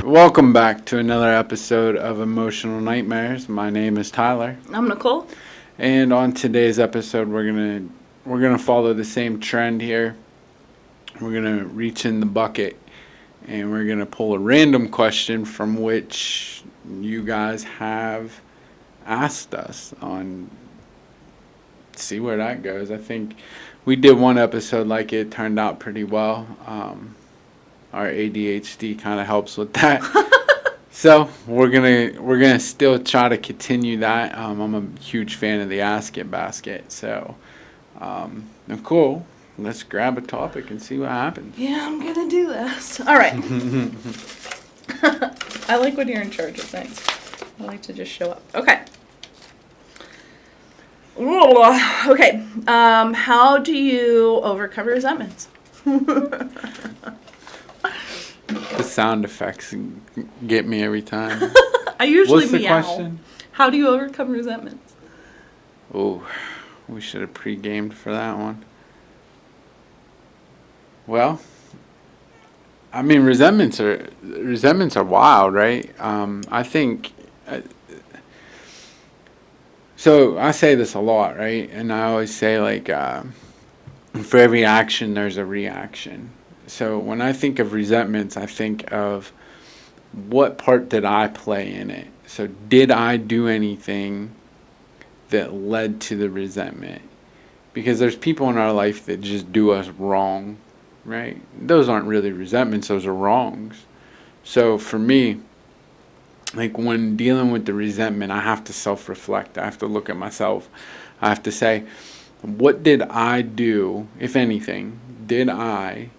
Welcome back to another episode of Emotional Nightmares. My name is Tyler. I'm Nicole. And on today's episode, we're gonna follow the same trend here. We're gonna reach in the bucket and we're gonna pull a random question from which you guys have asked us on. See where that goes. I think we did one episode like it turned out pretty well. Our ADHD kind of helps with that. So we're gonna still try to continue that. I'm a huge fan of the Ask It basket. So, Nicole, let's grab a topic and see what happens. Yeah, I'm gonna do this. All right. I like when you're in charge of things. I like to just show up. Okay. Okay. How do you overcome resentments? The sound effects get me every time. I usually What's the meow. question? How do you overcome resentments? Oh, we should have pre-gamed for that one. Well, I mean, resentments are wild, right? I think. So I say this a lot, right? And I always say like, for every action, there's a reaction. So when I think of resentments, I think of what part did I play in it? So did I do anything that led to the resentment? Because there's people in our life that just do us wrong, right? Those aren't really resentments, those are wrongs. So for me, like when dealing with the resentment, I have to self-reflect. I have to look at myself. I have to say, what did I do, if anything? Did I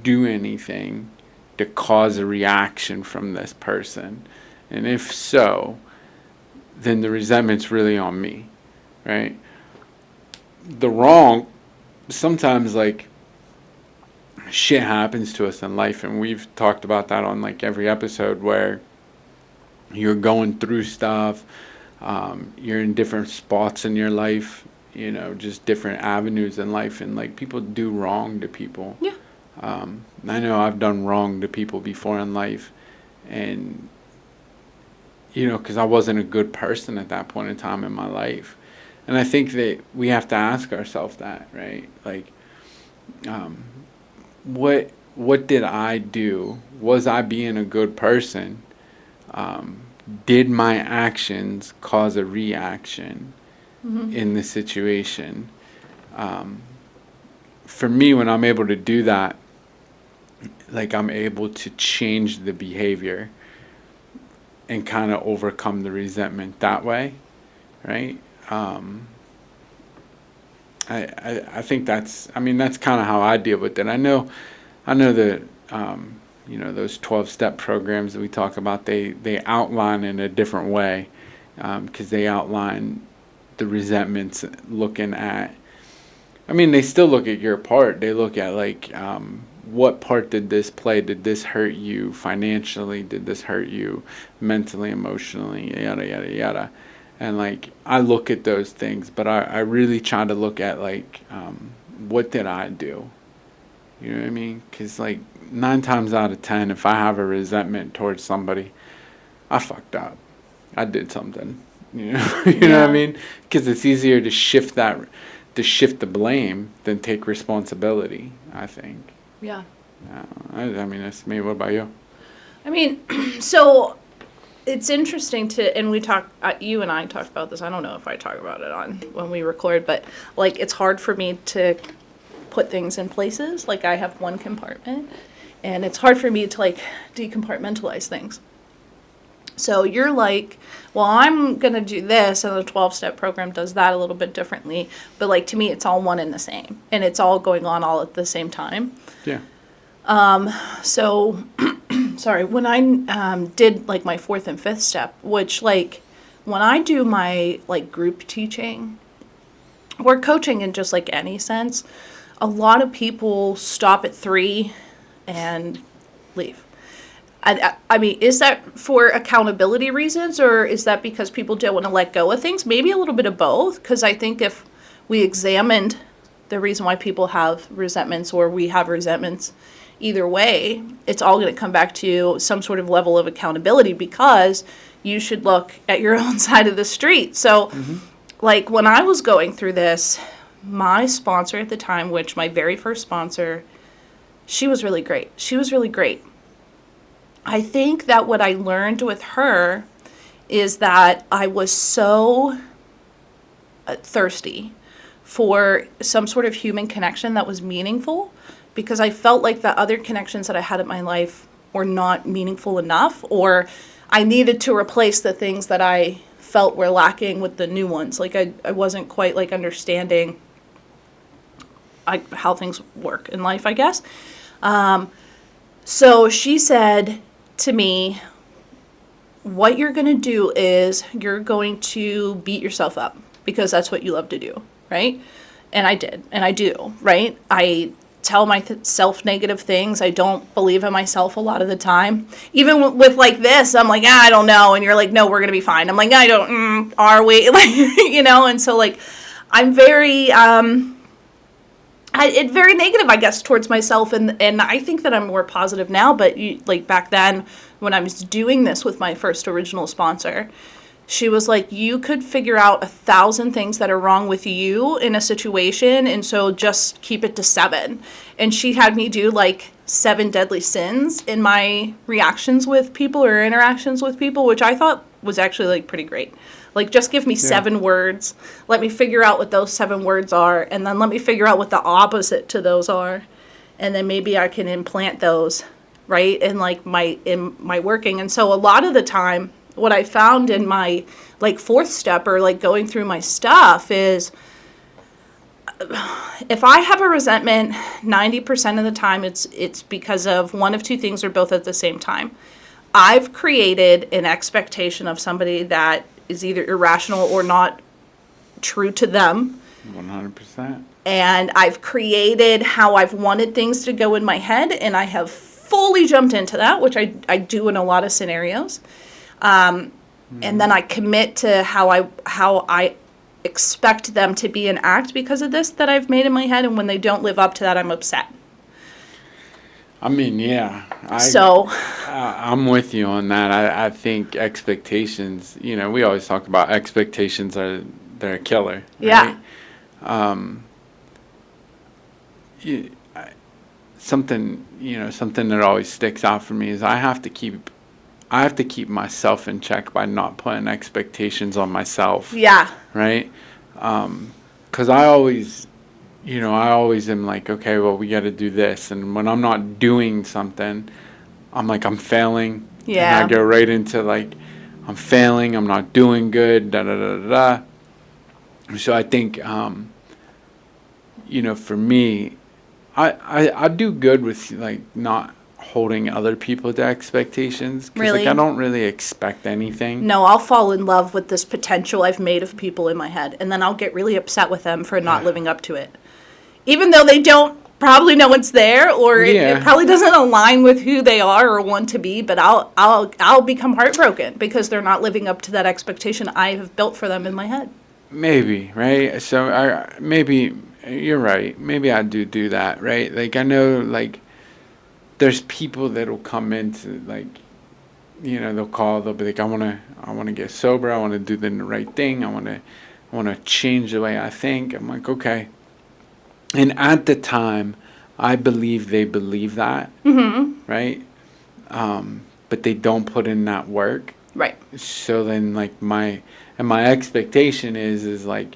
do anything to cause a reaction from this person? And if so, then the resentment's really on me, right? The wrong, sometimes like shit happens to us in life, and we've talked about that on like every episode where you're going through stuff, you're in different spots in your life, you know, just different avenues in life, and like people do wrong to people. Yeah. I know I've done wrong to people before in life, and you know, because I wasn't a good person at that point in time in my life. And I think that we have to ask ourselves that, right? Like, what did I do? Was I being a good person? Did my actions cause a reaction in the situation? For me, when I'm able to do that, like I'm able to change the behavior and kind of overcome the resentment that way, right? I think that's kind of how I deal with it. I know that you know, those 12-step programs that we talk about, they outline in a different way, because they outline the resentments looking at, I mean, they still look at your part. They look at like, what part did this play? Did this hurt you financially? Did this hurt you mentally, emotionally, yada, yada, yada. And like, I look at those things, but I really try to look at like, what did I do? You know what I mean? Because like 9 times out of 10, if I have a resentment towards somebody, I fucked up. I did something. You know, you know what I mean? Because it's easier to shift the blame than take responsibility, I think. Yeah. I mean, that's me. What about you? I mean, so it's interesting and we talk, you and I talked about this. I don't know if I talk about it on when we record, but like it's hard for me to put things in places. Like I have one compartment and it's hard for me to like decompartmentalize things. So you're like, well, I'm going to do this, and the 12-step program does that a little bit differently. But like to me, it's all one and the same, and it's all going on all at the same time. Yeah. So, sorry, when I did like my 4th and 5th step, which like when I do my like group teaching or coaching in just like any sense, a lot of people stop at 3 and leave. I mean, is that for accountability reasons, or is that because people don't want to let go of things? Maybe a little bit of both, because I think if we examined the reason why people have resentments, or we have resentments, either way, it's all going to come back to some sort of level of accountability, because you should look at your own side of the street. So, like, when I was going through this, my sponsor at the time, which my very first sponsor, she was really great. She was really great. I think that what I learned with her is that I was so thirsty for some sort of human connection that was meaningful, because I felt like the other connections that I had in my life were not meaningful enough, or I needed to replace the things that I felt were lacking with the new ones. Like I wasn't quite like understanding how things work in life, I guess. So she said to me, what you're going to do is you're going to beat yourself up, because that's what you love to do, right? And I did, and I do, right? I tell myself negative things. I don't believe in myself a lot of the time. Even with like this, I'm like, I don't know. And you're like, no, we're going to be fine. I'm like, I don't, are we? Like, you know, and so like, I'm very, very negative, I guess, towards myself, and I think that I'm more positive now, but like back then, when I was doing this with my first original sponsor, she was like, you could figure out 1,000 things that are wrong with you in a situation, and so just keep it to 7. And she had me do like 7 deadly sins in my reactions with people or interactions with people, which I thought was actually like pretty great. Like, just give me 7 words. Let me figure out what those 7 words are. And then let me figure out what the opposite to those are. And then maybe I can implant those, right, in my working. And so a lot of the time, what I found in my, like, 4th step, or, like, going through my stuff is, if I have a resentment, 90% of the time it's because of one of 2 things, or both at the same time. I've created an expectation of somebody that is either irrational or not true to them. 100%. And I've created how I've wanted things to go in my head, and I have fully jumped into that, which I do in a lot of scenarios. And then I commit to how I expect them to be and act because of this that I've made in my head, and when they don't live up to that, I'm upset. I mean, yeah. I'm with you on that. I think expectations, you know, we always talk about expectations they're a killer. Right? Yeah. Something that always sticks out for me is I have to keep myself in check by not putting expectations on myself. Yeah. Right? 'Cause I always am like, okay, well, we got to do this. And when I'm not doing something, I'm like, I'm failing. Yeah. And I go right into like, I'm failing. I'm not doing good. Da da da da da. So I think, for me, I do good with like not holding other people to expectations. 'Cause Really? like I don't really expect anything. No, I'll fall in love with this potential I've made of people in my head, and then I'll get really upset with them for not living up to it. Even though they don't probably know it's there, or it probably doesn't align with who they are or want to be, but I'll become heartbroken because they're not living up to that expectation I have built for them in my head. Maybe, right? So maybe you're right. Maybe I do that, right? Like I know, like there's people that'll come into like, they'll be like, I wanna get sober. I want to do the right thing. I want to change the way I think. I'm like, okay. And at the time, I believe they believe that, right? But they don't put in that work. Right. So then, like my expectation is like,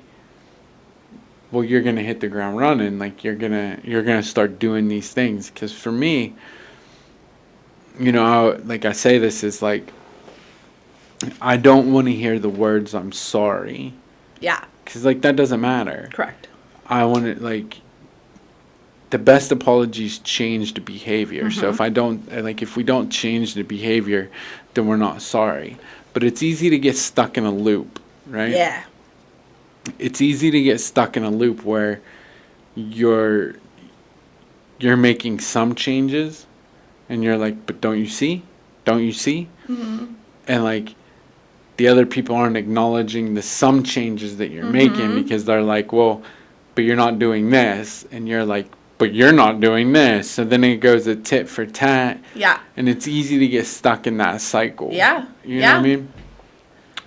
well, you're gonna hit the ground running. Like you're gonna start doing these things. Because for me, like I say this is like, I don't want to hear the words "I'm sorry." Yeah. Because like that doesn't matter. Correct. I want it like. The best apologies change the behavior. So if we don't change the behavior, then we're not sorry. But it's easy to get stuck in a loop, right? Yeah. It's easy to get stuck in a loop where you're making some changes and you're like, but don't you see? don't you see? And like the other people aren't acknowledging the some changes that you're making, because they're like, well, but you're not doing this, and you're like, but you're not doing this. So then it goes a tit for tat. Yeah. And it's easy to get stuck in that cycle. Yeah. You know what I mean?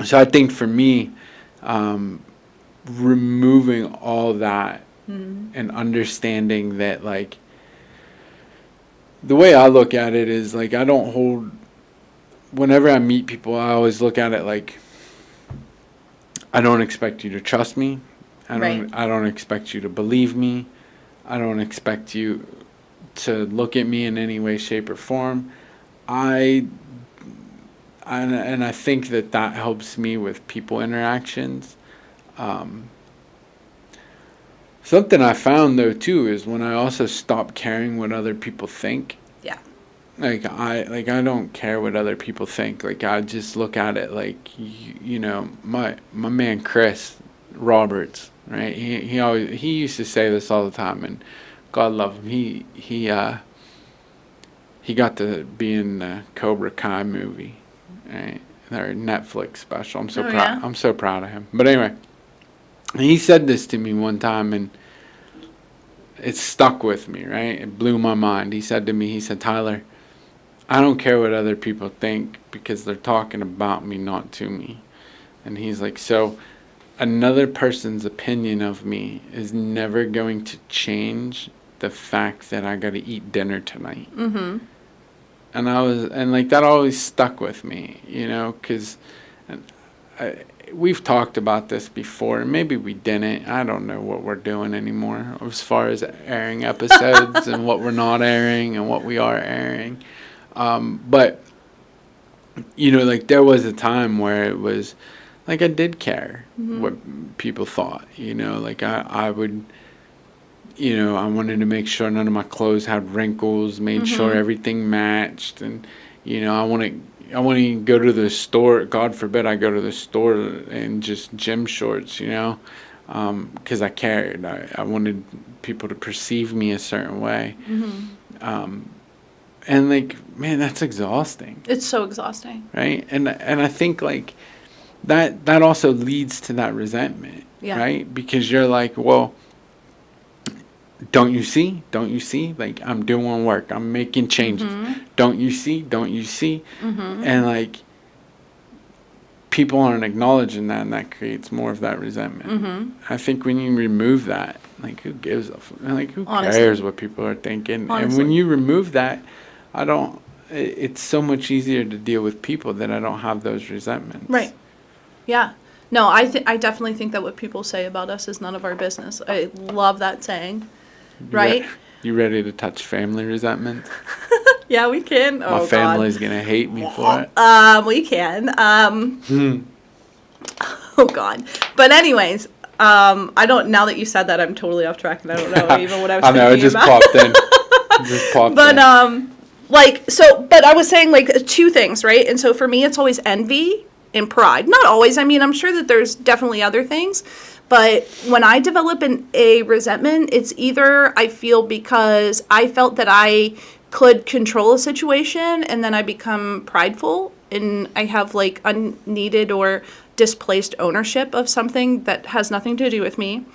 So I think for me, removing all that and understanding that, like, the way I look at it is, like, I don't hold, whenever I meet people, I always look at it like, I don't expect you to trust me. I don't expect you to believe me. I don't expect you to look at me in any way, shape, or form. And I think that helps me with people interactions. Something I found, though, too, is when I also stop caring what other people think. Yeah. Like, I don't care what other people think. Like, I just look at it like, you know, my man Chris Roberts, right? He used to say this all the time, and God love him. He got to be in the Cobra Kai movie, right? Their Netflix special. I'm so proud. Yeah? I'm so proud of him. But anyway, he said this to me one time, and it stuck with me, right? It blew my mind. He said to me, he said, Tyler, I don't care what other people think, because they're talking about me, not to me. And he's like, so another person's opinion of me is never going to change the fact that I got to eat dinner tonight. And like, that always stuck with me, you know, because we've talked about this before, and maybe we didn't. I don't know what we're doing anymore as far as airing episodes and what we're not airing and what we are airing. But, you know, like, there was a time where it was, like, I did care what people thought, you know, like, I would, you know, I wanted to make sure none of my clothes had wrinkles, made sure everything matched, and, you know, I want to go to the store. God forbid I go to the store in just gym shorts, you know, because I cared. I wanted people to perceive me a certain way. And, like, man, that's exhausting. It's so exhausting. Right? And I think, like, that also leads to that resentment, right? Because you're like, well, don't you see? Don't you see? Like, I'm doing work. I'm making changes. Don't you see? Don't you see? And, like, people aren't acknowledging that, and that creates more of that resentment. I think when you remove that, like, who gives a fuck? Like, who cares what people are thinking? Honestly. And when you remove that, it's so much easier to deal with people that I don't have those resentments. Right. Yeah. No, I definitely think that what people say about us is none of our business. I love that saying. Right? You ready to touch family resentment? Yeah, we can. My family's going to hate me for it. We can. Oh, God. But anyways, I don't, now that you said that, I'm totally off track, and I don't know even what I was thinking about. I know, it just popped in. It just popped in. Like, so, but I was saying, like, two things, right? And so for me, it's always envy and pride. Not always. I mean, I'm sure that there's definitely other things. But when I develop a resentment, it's either I feel because I felt that I could control a situation, and then I become prideful, and I have, like, unneeded or displaced ownership of something that has nothing to do with me,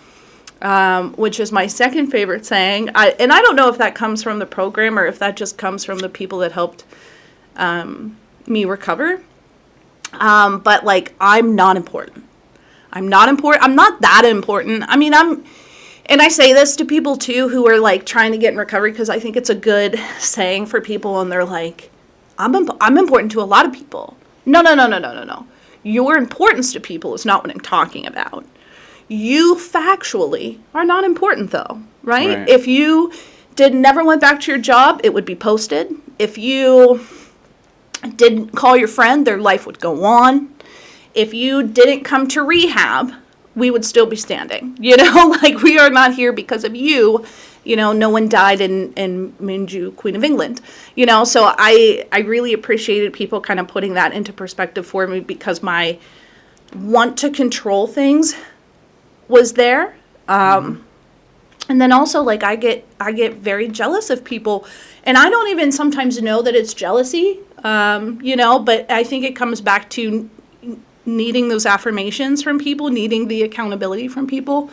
which is my second favorite saying. And I don't know if that comes from the program or if that just comes from the people that helped me recover. But, like, I'm not important. I'm not important. I'm not that important. I mean, and I say this to people too who are, like, trying to get in recovery, because I think it's a good saying for people, and they're like, I'm important to a lot of people. No. Your importance to people is not what I'm talking about. You factually are not important, though, right? If you never went back to your job, it would be posted. If you didn't call your friend, their life would go on. If you didn't come to rehab, we would still be standing. You know, like, we are not here because of you. You know, no one died and made you Queen of England. You know, so I really appreciated people kind of putting that into perspective for me, because my want to control things was there. And then also, like, I get very jealous of people, and I don't even sometimes know that it's jealousy. But I think it comes back to needing those affirmations from people, needing the accountability from people.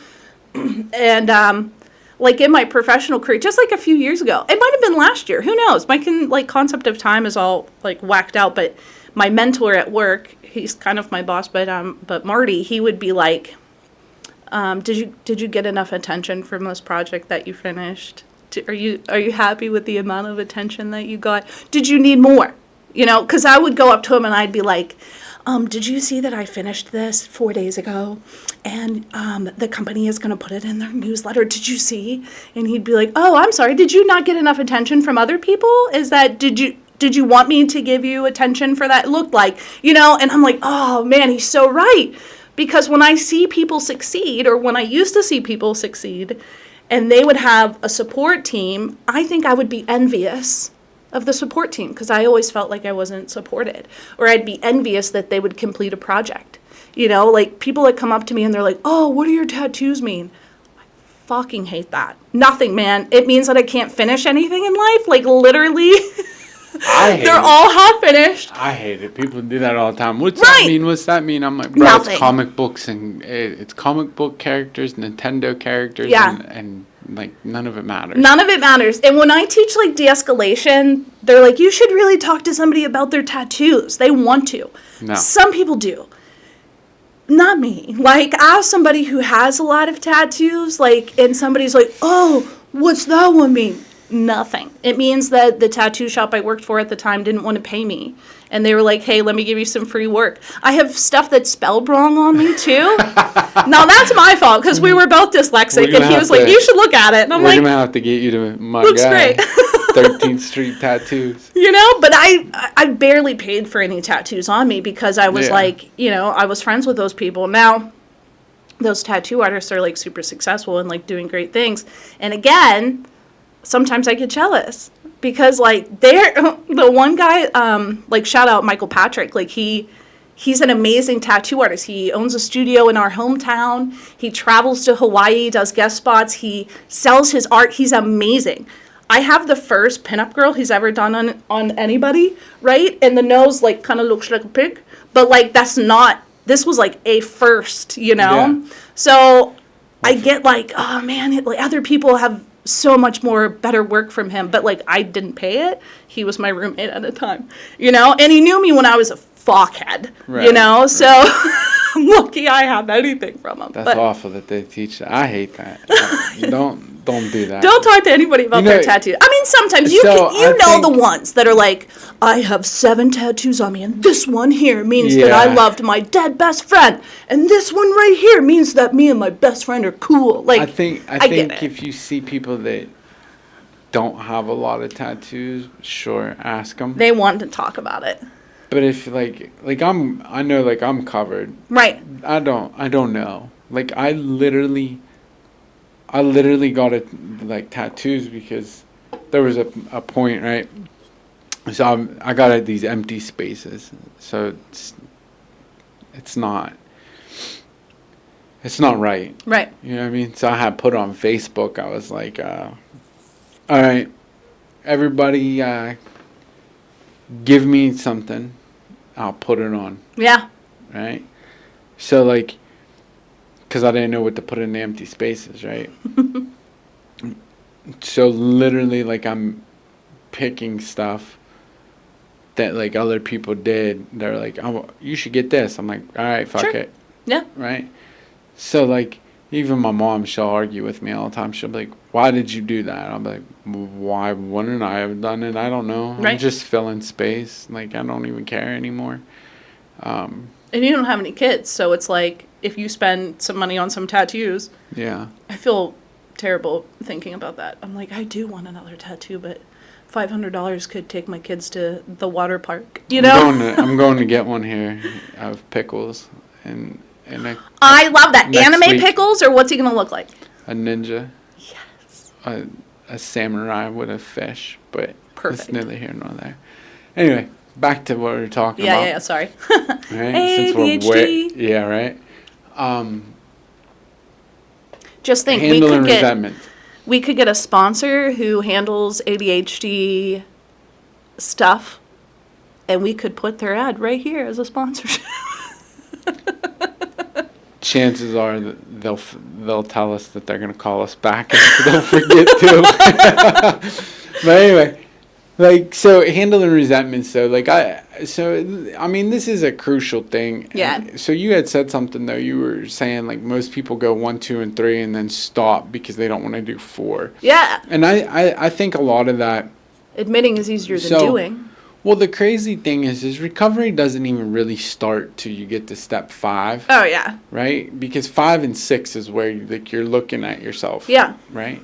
And like in my professional career, just like a few years ago, it might have been last year, who knows? My concept of time is all like whacked out, but my mentor at work, he's kind of my boss, but Marty, he would be like, did you get enough attention from this project that you finished? Are you happy with the amount of attention that you got? Did you need more? Because I would go up to him and I'd be like, did you see that I finished this 4 days ago? And the company is going to put it in their newsletter. Did you see? And he'd be like, oh, I'm sorry. Did you not get enough attention from other people? Did you want me to give you attention for that? It looked like, and I'm like, oh man, he's so right. Because when I see people succeed, or when I used to see people succeed, and they would have a support team, I think I would be envious of the support team because I always felt like I wasn't supported. Or I'd be envious that they would complete a project. Like people that come up to me and they're like, oh, what do your tattoos mean? I fucking hate that. Nothing, man. It means that I can't finish anything in life. Like literally, they're all half finished. I hate it. People do that all the time. What's that mean? What's that mean? I'm like, bro, Nothing. It's comic books and it's comic book characters, Nintendo characters, and like none of it matters. None of it matters. And when I teach like de-escalation, they're like, you should really talk to somebody about their tattoos. They want to. No. Some people do. Not me. Like, as somebody who has a lot of tattoos, like, and somebody's like, oh, what's that one mean? Nothing. It means that the tattoo shop I worked for at the time didn't want to pay me. And they were like, hey, let me give you some free work. I have stuff that's spelled wrong on me, too. Now, that's my fault, because we were both dyslexic, and he was like, you should look at it. And I'm like, we're going to have to get you to my looks guy. Great. 13th Street tattoos. But I barely paid for any tattoos on me because I was like, I was friends with those people. Now, those tattoo artists are, like, super successful and, like, doing great things. And again, sometimes I get jealous because, like, the one guy, like, shout out Michael Patrick, like, he's an amazing tattoo artist. He owns a studio in our hometown. He travels to Hawaii, does guest spots. He sells his art. He's amazing. I have the first pinup girl he's ever done on anybody, right? And the nose, like, kind of looks like a pig. But, like, this was, like, a first, Yeah. So I get, like, oh, man, like, other people have so much more better work from him. But, like, I didn't pay it. He was my roommate at the time, And he knew me when I was a fuckhead, right. So I'm lucky I have anything from him. That's awful that they teach that. I hate that. Don't do that. Don't talk to anybody about their tattoos. I mean, sometimes you know the ones that are like, I have 7 tattoos on me, and this one here means that I loved my dead best friend, and this one right here means that me and my best friend are cool. Like, I think if you see people that don't have a lot of tattoos, sure, ask them. They want to talk about it. But if I know like I'm covered. Right. I don't know. Like I literally got it like tattoos because there was a point, right? So I got these empty spaces. So it's not right. Right. You know what I mean? So I had put on Facebook. I was like, all right, everybody, give me something. I'll put it on. Yeah. Right? So, like, because I didn't know what to put in the empty spaces, right? So, literally, like, I'm picking stuff that, like, other people did. They're like, oh, you should get this. I'm like, all right, fuck it. Yeah. Right? So, like, even my mom, she'll argue with me all the time. She'll be like, why did you do that? I'm like, why wouldn't I have done it? I don't know. Right. I'm just filling space. Like, I don't even care anymore. And you don't have any kids, so it's like, if you spend some money on some tattoos. Yeah. I feel terrible thinking about that. I'm like, I do want another tattoo, but $500 could take my kids to the water park, I'm going to get one here of pickles and I love that. Anime week. Pickles, or what's he going to look like? A ninja. Yes. A samurai with a fish, but Perfect. It's neither here nor there. Anyway, back to what we were talking about. Yeah, sorry. Right? ADHD. Right? Just think, we could get a sponsor who handles ADHD stuff, And we could put their ad right here as a sponsorship. Chances are that they'll tell us that they're gonna call us back, and they'll forget too. But anyway, like, so handling resentments. So I mean, this is a crucial thing. Yeah. And so you had said something though. You were saying like most people go 1, 2, and 3, and then stop because they don't want to do 4. Yeah. And I think a lot of that. Admitting is easier than So- doing. Well, the crazy thing is recovery doesn't even really start till you get to step 5. Oh, yeah. Right? Because 5 and 6 is where you're looking at yourself. Yeah. Right?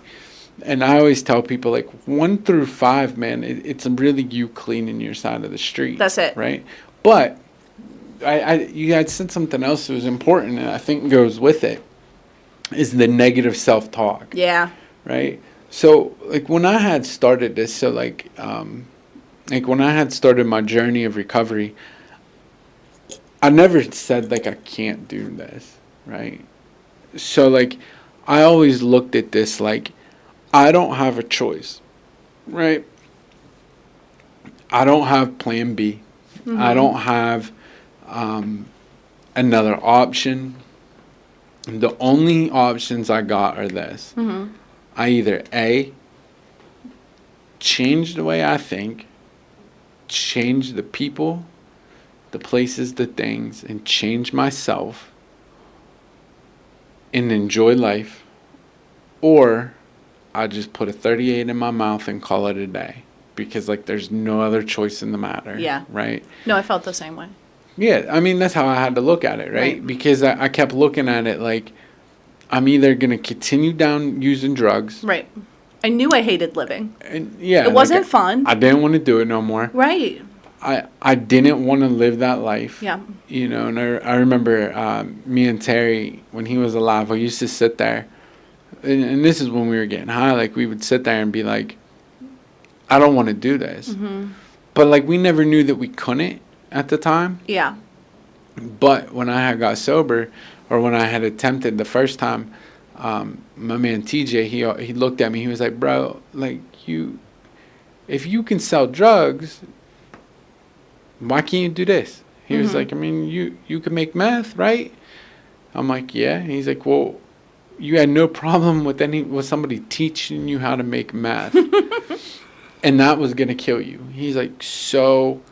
And I always tell people, like, 1 through 5, man, it's really you cleaning your side of the street. That's it. Right? But you had said something else that was important, and I think goes with it, is the negative self-talk. Yeah. Right? So, like, when I had started this, so, like when I had started my journey of recovery, I never said, like, I can't do this, right? So, like, I always looked at this like, I don't have a choice, right? I don't have plan B. Mm-hmm. I don't have another option. The only options I got are this. Mm-hmm. I either A, change the way I think, change the people, the places, the things, and change myself and enjoy life, or I just put a 38 in my mouth and call it a day, because like there's no other choice in the matter. Yeah. Right? No, I felt the same way. Yeah, I mean, that's how I had to look at it, right? Because I kept looking at it like, I'm either going to continue down using drugs. Right. I knew I hated living. And yeah. It wasn't fun. I didn't want to do it no more. Right. I didn't want to live that life. Yeah. You know, and I remember me and Terry, when he was alive, we used to sit there, and this is when we were getting high, like we would sit there and be like, I don't want to do this. Mm-hmm. But like we never knew that we couldn't at the time. Yeah. But when I had got sober, or when I had attempted the first time, my man TJ, he looked at me, he was like, bro, like if you can sell drugs, why can't you do this? He was like, I mean, you can make meth, right? I'm like, yeah. And he's like, well, you had no problem with somebody teaching you how to make meth. And that was going to kill you. He's like, so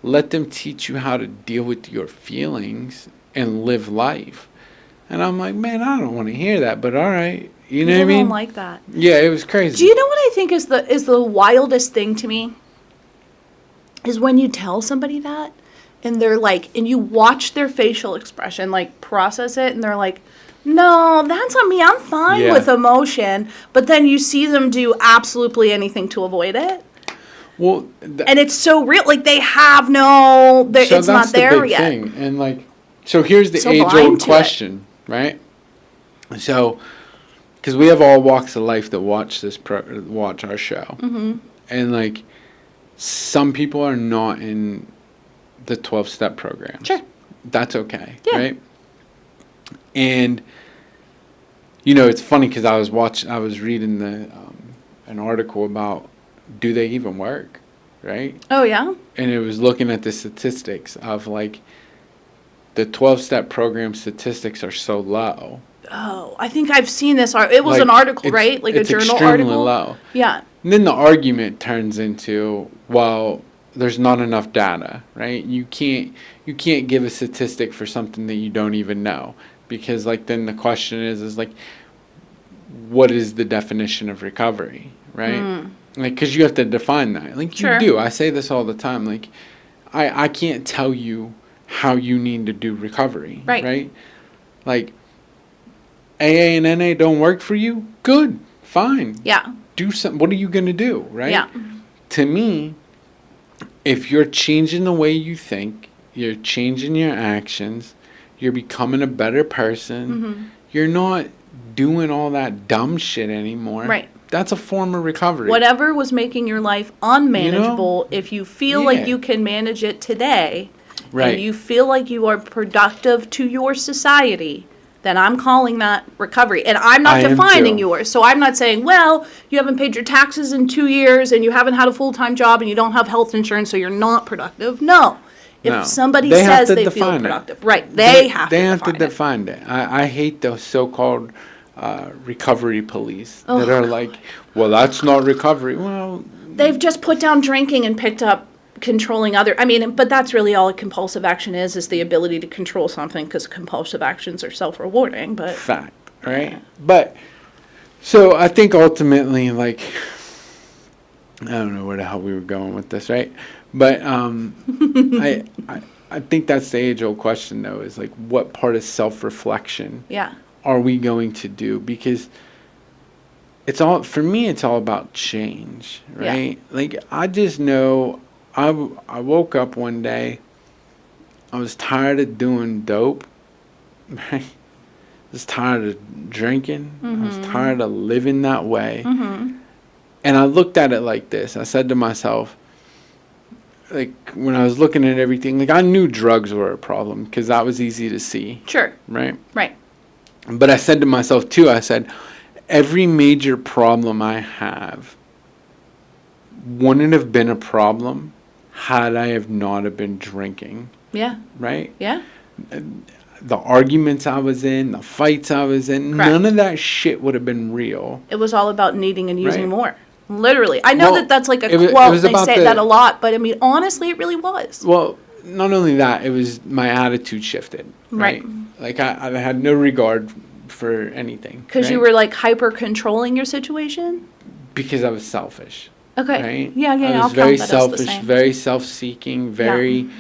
let them teach you how to deal with your feelings and live life. And I'm like, man, I don't want to hear that, but all right. You know what I mean? People don't like that. Yeah, it was crazy. Do you know what I think is the wildest thing to me? Is when you tell somebody that, and they're like, and you watch their facial expression, like process it, and they're like, no, that's on me. I'm fine with emotion. But then you see them do absolutely anything to avoid it. Well, and it's so real. Like they have no, so it's not there yet. Thing. And like, so here's the So age-old question, right? So, because we have all walks of life that watch our show, and like, some people are not in the 12-step program. Sure, that's okay, right? And you know, it's funny because I was reading an article about, do they even work, right? Oh yeah. And it was looking at the statistics of like, the 12-step program statistics are so low. Oh, I think I've seen this. It was like, an article, right? Like a journal article? It's extremely low. Yeah. And then the argument turns into, well, there's not enough data, right? You can't give a statistic for something that you don't even know. Because, like, then the question is like, what is the definition of recovery, right? Like, because you have to define that. Like, sure. You do. I say this all the time. Like, I can't tell you how you need to do recovery, right? Like, AA and NA don't work for you? Good. Fine. Yeah. Do something. What are you going to do, right? Yeah. To me, if you're changing the way you think, you're changing your actions, you're becoming a better person, you're not doing all that dumb shit anymore. Right. That's a form of recovery. Whatever was making your life unmanageable, if you feel like you can manage it today, and you feel like you are productive to your society, then I'm calling that recovery. And I'm not I am defining too. yours. So I'm not saying, well, you haven't paid your taxes in 2 years and you haven't had a full-time job and you don't have health insurance, so you're not productive. No. If No. somebody They have says to they feel define it. productive, right, they have They to have to define it. define it. I hate those so-called recovery police that Oh, are God. like, well, that's not recovery. Well, They've just put down drinking and picked up controlling other. I mean, but that's really all a compulsive action is the ability to control something, because compulsive actions are self-rewarding. But fact, right? But so I think ultimately, like, I don't know where the hell we were going with this, right? But I think that's the age-old question, though, is like, what part of self-reflection yeah, are we going to do? Because it's all, for me, it's all about change, right? Like, I just know I woke up one day, I was tired of doing dope, right? I was tired of drinking. I was tired of living that way. And I looked at it like this. I said to myself, like, when I was looking at everything, like, I knew drugs were a problem because that was easy to see, sure, right? right, But I said to myself, too, I said, every major problem I have wouldn't have been a problem had I have not have been drinking, yeah, right? yeah, The arguments I was in, the fights I was in, Correct. none of that shit would have been real. it was all about needing and using Right. more. Literally, I know Well, that that's like a it was quote. They about say that a lot, but I mean, honestly, it really was. Well, not only that, it was my attitude shifted, right? Like, I had no regard for anything. Because you right? were like hyper controlling your situation. Because I was selfish. Okay. Right? Yeah, yeah, I I'll was very count that as the selfish, same. very self-seeking, very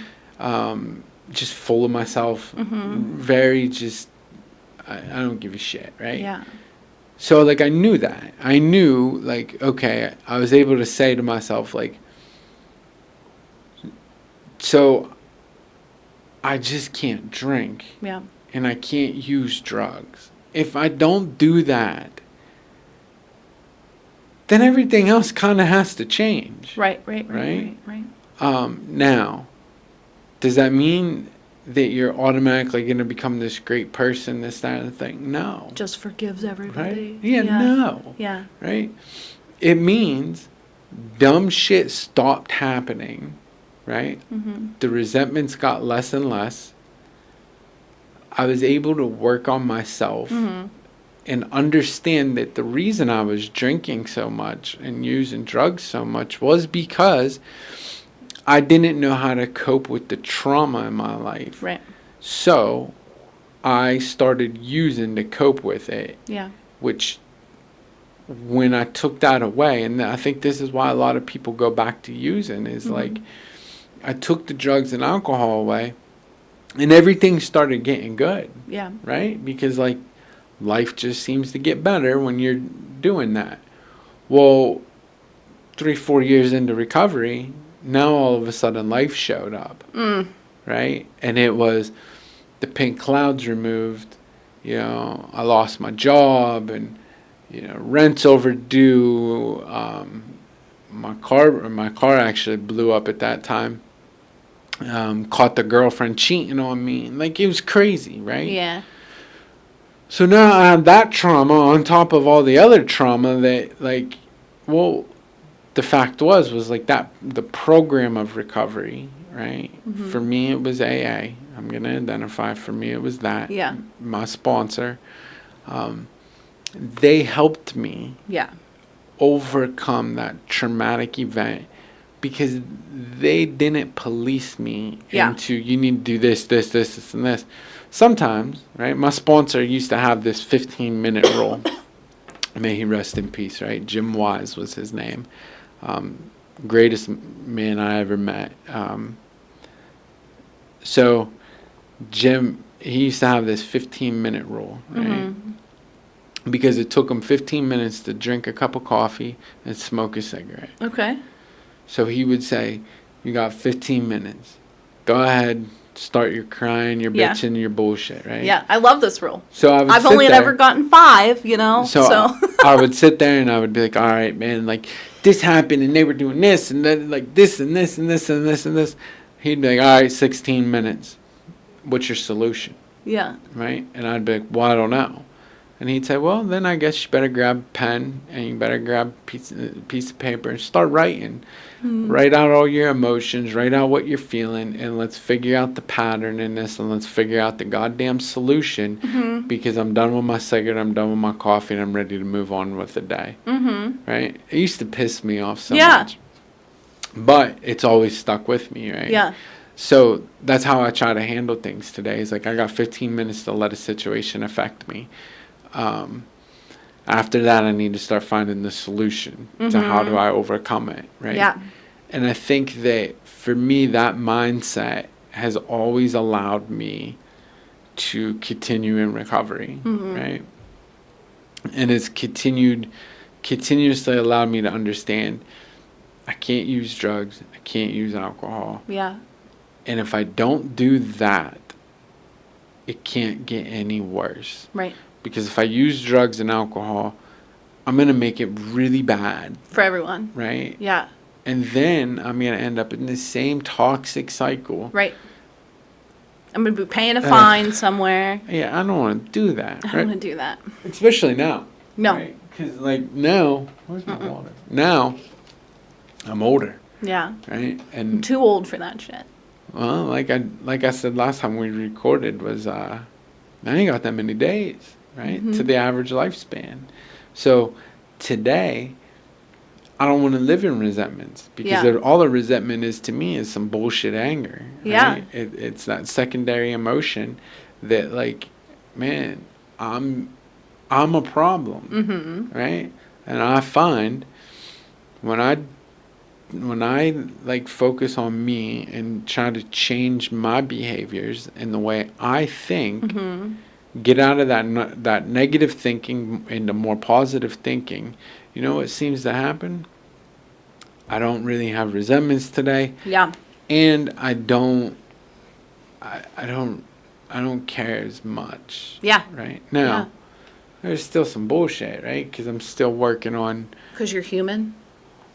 just full of myself, very just, I don't give a shit, right? Yeah. So, like, I knew that. I knew, like, okay, I was able to say to myself, like, so I just can't drink Yeah. and I can't use drugs. If I don't do that, then everything else kind of has to change. Right. Now, does that mean that you're automatically going to become this great person, this, that, and the thing? No. Just forgives everybody. Right? Yeah, no. Yeah. Right? It means dumb shit stopped happening, right? The resentments got less and less. I was able to work on myself and understand that the reason I was drinking so much and using drugs so much was because I didn't know how to cope with the trauma in my life. Right. So I started using to cope with it. Yeah. Which, when I took that away, and I think this is why a lot of people go back to using, is like, I took the drugs and alcohol away, and everything started getting good. Yeah. Right? Because, like, life just seems to get better when you're doing that. Well, 3-4 years into recovery, now all of a sudden life showed up. Right? And it was the pink clouds removed. You know, I lost my job, and, you know, rent's overdue. My car actually blew up at that time. Caught the girlfriend cheating on me. Like, it was crazy, right? Yeah. So now I have that trauma on top of all the other trauma that, like, well, the fact was like, that, the program of recovery, right? For me, it was AA. I'm going to identify. For me, it was that. Yeah. My sponsor. They helped me Yeah. overcome that traumatic event because they didn't police me into, you need to do this, and this. Sometimes, right, my sponsor used to have this 15-minute rule. May he rest in peace, right? Jim Wise was his name. Greatest man I ever met. So Jim, he used to have this 15-minute rule, right? Because it took him 15 minutes to drink a cup of coffee and smoke a cigarette. Okay. So he would say, you got 15 minutes. Go ahead, start your crying, your bitching, your bullshit, right? Yeah, I love this rule. So I would I've sit only there. ever gotten 5, you know. So. I would sit there and I would be like, all right, man, like, this happened and they were doing this and then, like, this and this and this and this and this. He'd be like, all right, 16 minutes. What's your solution? Yeah. right? And I'd be like, well, I don't know. And he'd say, well, then I guess you better grab a pen and you better grab a piece of paper and start writing. Write out all your emotions, write out what you're feeling, and let's figure out the pattern in this, and let's figure out the goddamn solution, because I'm done with my cigarette, I'm done with my coffee, and I'm ready to move on with the day. Right? It used to piss me off so much. But it's always stuck with me, right? Yeah. So that's how I try to handle things today. It's like I got 15 minutes to let a situation affect me. After that, I need to start finding the solution to how do I overcome it, right? Yeah. And I think that for me, that mindset has always allowed me to continue in recovery, right? And it's continuously allowed me to understand I can't use drugs, I can't use alcohol. Yeah. And if I don't do that, it can't get any worse. Right. Because if I use drugs and alcohol, I'm going to make it really bad. For everyone. Right? Yeah. And then I'm going to end up in the same toxic cycle. Right. I'm going to be paying a fine somewhere. Yeah, I don't want to do that. I don't want to do that. Especially now. No. Because, like, now, where's my water? Now, I'm older. Yeah. Right? And I'm too old for that shit. well, like I said last time we recorded was, I ain't got that many days, right? To the average lifespan. So today, I don't want to live in resentments because all the resentment is to me is some bullshit anger. Right? Yeah. It's that secondary emotion that, like, man, I'm a problem, right? And I find when I like focus on me and try to change my behaviors and the way I think, get out of that negative thinking into more positive thinking, you know what seems to happen? I don't really have resentments today. Yeah. And I don't care as much. Yeah. Right? Now, there's still some bullshit, right? Because I'm still working on... Because you're human?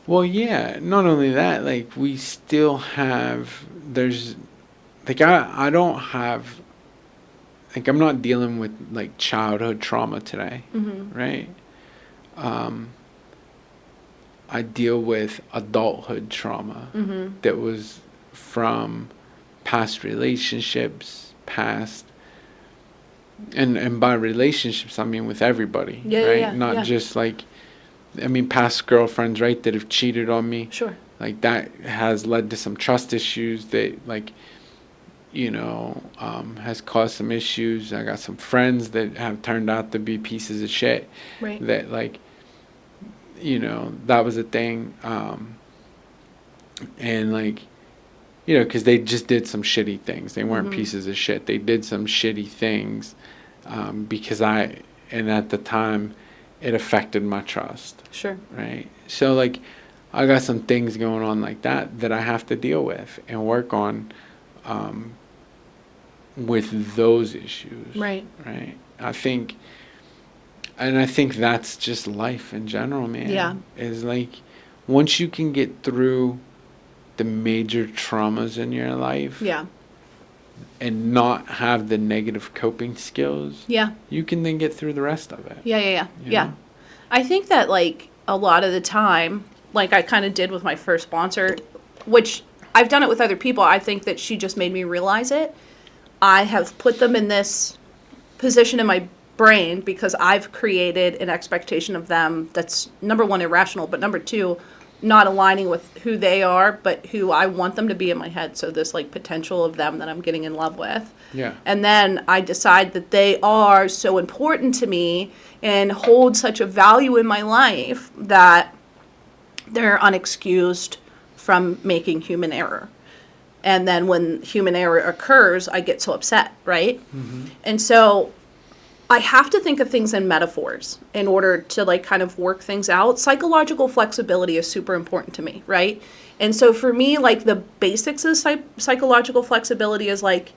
Well, yeah. Not only that, like, we still have... There's... Like, I don't have... Like, I'm not dealing with, like, childhood trauma today, right? I deal with adulthood trauma that was from past relationships, and by relationships I mean with everybody, right? Not just like, I mean past girlfriends, right, that have cheated on me. Sure. Like that has led to some trust issues that, like, you know, has caused some issues. I got some friends that have turned out to be pieces of shit. Right. That, like, you know, that was a thing. And, like, you know, because they just did some shitty things. They weren't pieces of shit. They did some shitty things because and at the time, it affected my trust. Sure. Right? So, like, I got some things going on like that I have to deal with and work on with those issues. Right. Right? I think that's just life in general, man. Yeah. Is like, once you can get through the major traumas in your life. Yeah. And not have the negative coping skills. Yeah. You can then get through the rest of it. Yeah. You know? I think that, like, a lot of the time, like I kind of did with my first sponsor, which I've done it with other people. I think that she just made me realize it. I have put them in this position in my brain because I've created an expectation of them that's, number one, irrational, but number two, not aligning with who they are, but who I want them to be in my head. So this, like, potential of them that I'm getting in love with. Yeah. And then I decide that they are so important to me and hold such a value in my life that they're unexcused from making human error. And then when human error occurs, I get so upset, right? And so I have to think of things in metaphors in order to, like, kind of work things out. Psychological flexibility is super important to me, right? And so for me, like, the basics of psychological flexibility is, like,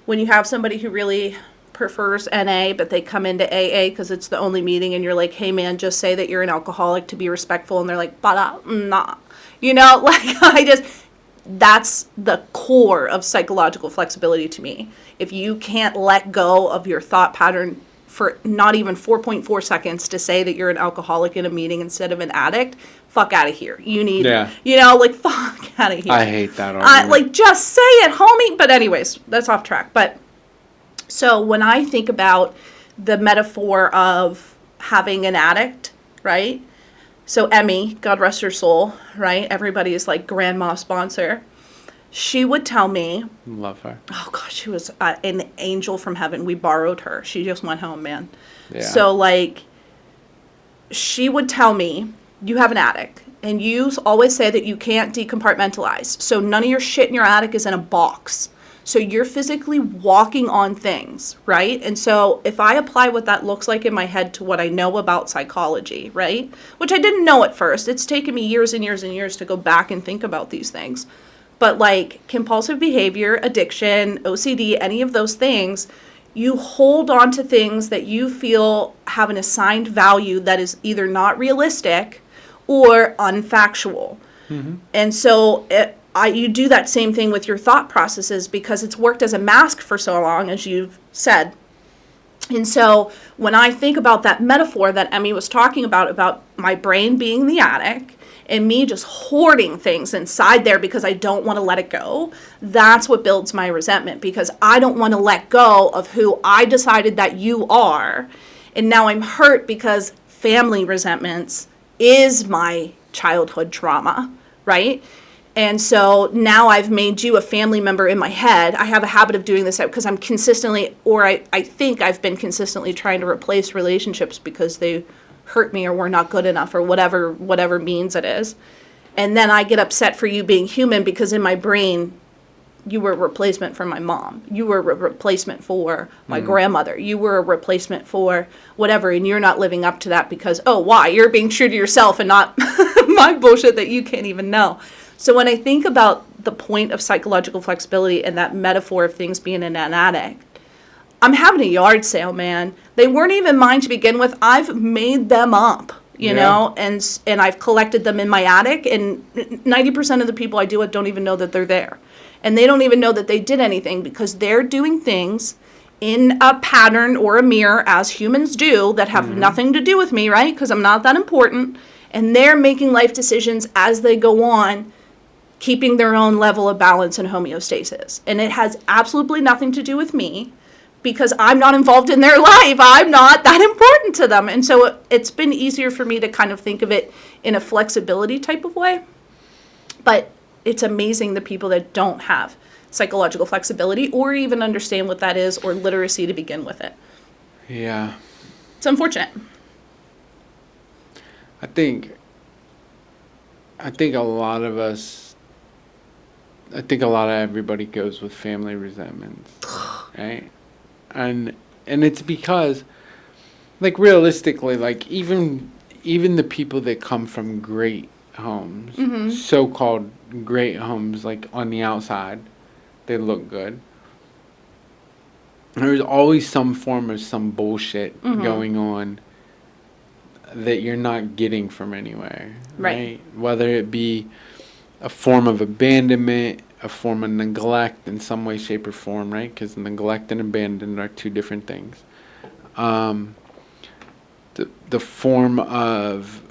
when you have somebody who really prefers NA, but they come into AA because it's the only meeting, and you're like, hey, man, just say that you're an alcoholic to be respectful. And they're like, but nah. You know, like, that's the core of psychological flexibility to me. If you can't let go of your thought pattern for not even 4.4 seconds to say that you're an alcoholic in a meeting instead of an addict, fuck out of here. You need, fuck out of here. I hate that argument. Just say it, homie. But anyways, that's off track. But so when I think about the metaphor of having an addict, right? So Emmy, God rest her soul, right? Everybody is like grandma sponsor. She would tell me. Love her. Oh, gosh, she was an angel from heaven. We borrowed her. She just went home, man. Yeah. So, she would tell me, you have an attic, and you always say that you can't decompartmentalize. So none of your shit in your attic is in a box. So you're physically walking on things, right? And so if I apply what that looks like in my head to what I know about psychology, right? Which I didn't know at first. It's taken me years and years and years to go back and think about these things. But compulsive behavior, addiction, OCD, any of those things, you hold on to things that you feel have an assigned value that is either not realistic or unfactual. Mm-hmm. And so you do that same thing with your thought processes because it's worked as a mask for so long, as you've said. And so when I think about that metaphor that Emmy was talking about my brain being the attic and me just hoarding things inside there because I don't want to let it go, that's what builds my resentment, because I don't want to let go of who I decided that you are. And now I'm hurt because family resentments is my childhood trauma, right? And so now I've made you a family member in my head. I have a habit of doing this because I'm consistently, or I think I've been consistently trying to replace relationships because they hurt me or were not good enough or whatever means it is. And then I get upset for you being human because in my brain, you were a replacement for my mom. You were a replacement for my grandmother. You were a replacement for whatever, and you're not living up to that because, why? You're being true to yourself and not my bullshit that you can't even know. So when I think about the point of psychological flexibility and that metaphor of things being in an attic, I'm having a yard sale, man. They weren't even mine to begin with. I've made them up, you know, and I've collected them in my attic, and 90% of the people I deal with don't even know that they're there. And they don't even know that they did anything because they're doing things in a pattern or a mirror, as humans do, that have nothing to do with me, right? Because I'm not that important. And they're making life decisions as they go on, keeping their own level of balance and homeostasis. And it has absolutely nothing to do with me because I'm not involved in their life. I'm not that important to them. And so it's been easier for me to kind of think of it in a flexibility type of way. But it's amazing the people that don't have psychological flexibility or even understand what that is or literacy to begin with it. Yeah. It's unfortunate. I think a lot of everybody goes with family resentments, right? And it's because, realistically, even the people that come from great homes, so-called great homes, on the outside, they look good. There's always some form of some bullshit going on that you're not getting from anywhere, right? Whether it be a form of abandonment, a form of neglect in some way, shape, or form, right? Because neglect and abandonment are two different things. The form of,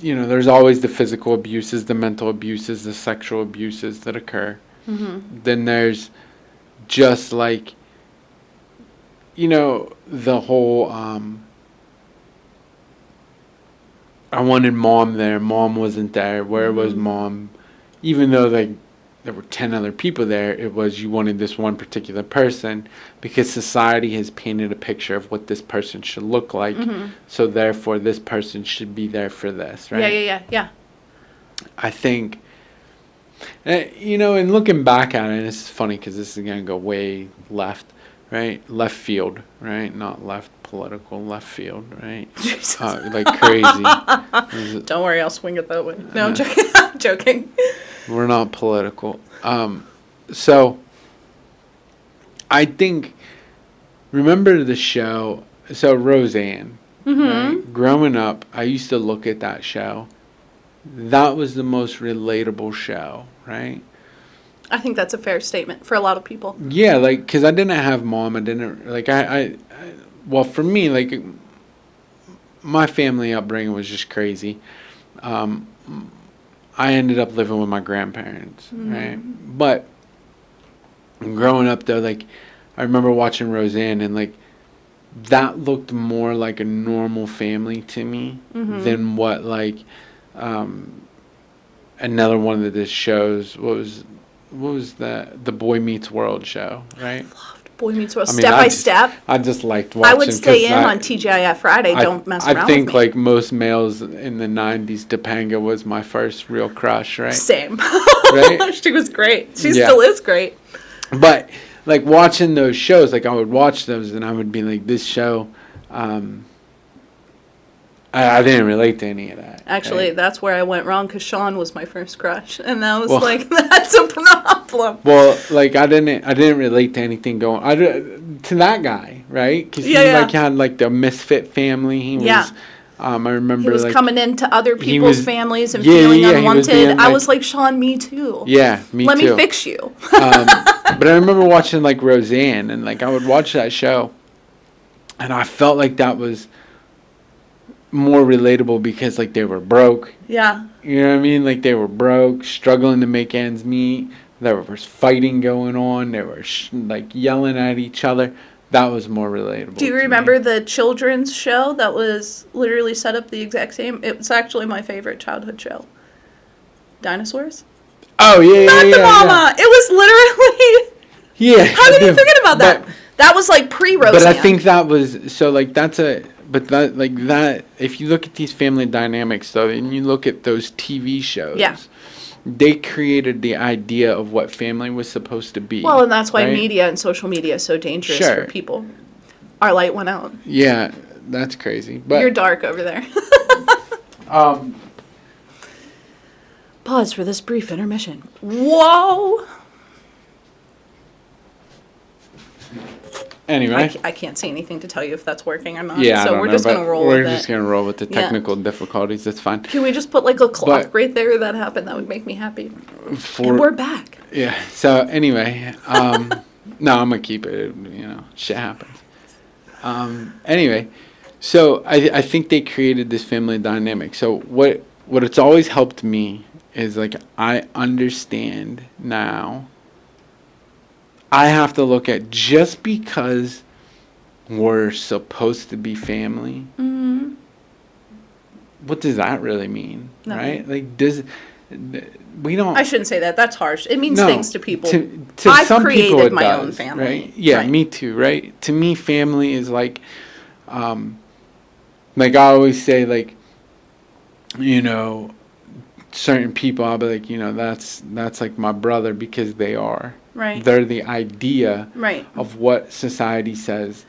there's always the physical abuses, the mental abuses, the sexual abuses that occur. Then there's just the whole, I wanted mom there, mom wasn't there, where was mom? Even though there were 10 other people there, it was you wanted this one particular person because society has painted a picture of what this person should look like. So therefore this person should be there for this, right? Yeah. I think, and looking back at it, and this is funny because this is going to go way left, right? Left field, right? Not left political, left field, right? Crazy. Don't worry, I'll swing it that way. No, I'm joking. I'm joking. We're not political. So I think, remember the show, Roseanne, right? Growing up, I used to look at that show. That was the most relatable show, right? I think that's a fair statement for a lot of people. Yeah, like, because I didn't have mom. I didn't, like, well, for me, like, my family upbringing was just crazy. Um, I ended up living with my grandparents, right? But growing up, though, like, I remember watching Roseanne, and, like, that looked more like a normal family to me than what, like, another one of the shows, what was the Boy Meets World show, right? Boy Meets World, I mean, Step by Step. I just liked watching. I would stay in on TGIF Friday. Don't mess around I think with me. like most males in the '90s, Topanga was my first real crush, right? Same. Right? She was great. She still is great. But like watching those shows, like I would watch those and I would be like, this show, I didn't relate to any of that. Actually, right? that's where I went wrong because Sean was my first crush, and that was like, that's a problem. Well, like I didn't relate to anything to that guy, right? Because he like had like the misfit family. He was. I remember he was like, coming into other people's families and feeling unwanted. I was like, Sean, me too. Yeah, me too. Let me fix you. But I remember watching like Roseanne, and like I would watch that show, and I felt like that was more relatable because like they were broke. Yeah. You know what I mean? Like they were broke, struggling to make ends meet. There was fighting going on. They were like yelling at each other. That was more relatable. Do you remember the children's show that was literally set up the exact same? It was actually my favorite childhood show. Dinosaurs? Oh, yeah, Not the mama. Yeah. It was literally... Yeah. How did you forget about that? That was like pre-Roseanne. But I think that was... So, like, that's a... But that, like, that... If you look at these family dynamics, though, and you look at those TV shows... Yeah. They created the idea of what family was supposed to be. Well, and that's why media and social media is so dangerous for people. Our light went out. Yeah, that's crazy. But you're dark over there. Pause for this brief intermission. Whoa! Anyway. I can't see anything to tell you if that's working or not. Yeah, so we're just going to roll with it. We're just going to roll with the technical difficulties. That's fine. Can we just put like a clock right there that happened? That would make me happy. And we're back. Yeah. So anyway, no, I'm going to keep it. You know, shit happens. Anyway, so I think they created this family dynamic. So what it's always helped me is like I understand now. I have to look at just because we're supposed to be family. Mm-hmm. What does that really mean, right? Like, we don't. I shouldn't say that. That's harsh. It means things to people. To I've some created people, my own family. Right? Yeah, me too. Right? To me, family is like I always say, like, you know, certain people, I'll be like, you know, that's like my brother because they are. Right. They're the idea right. of what society says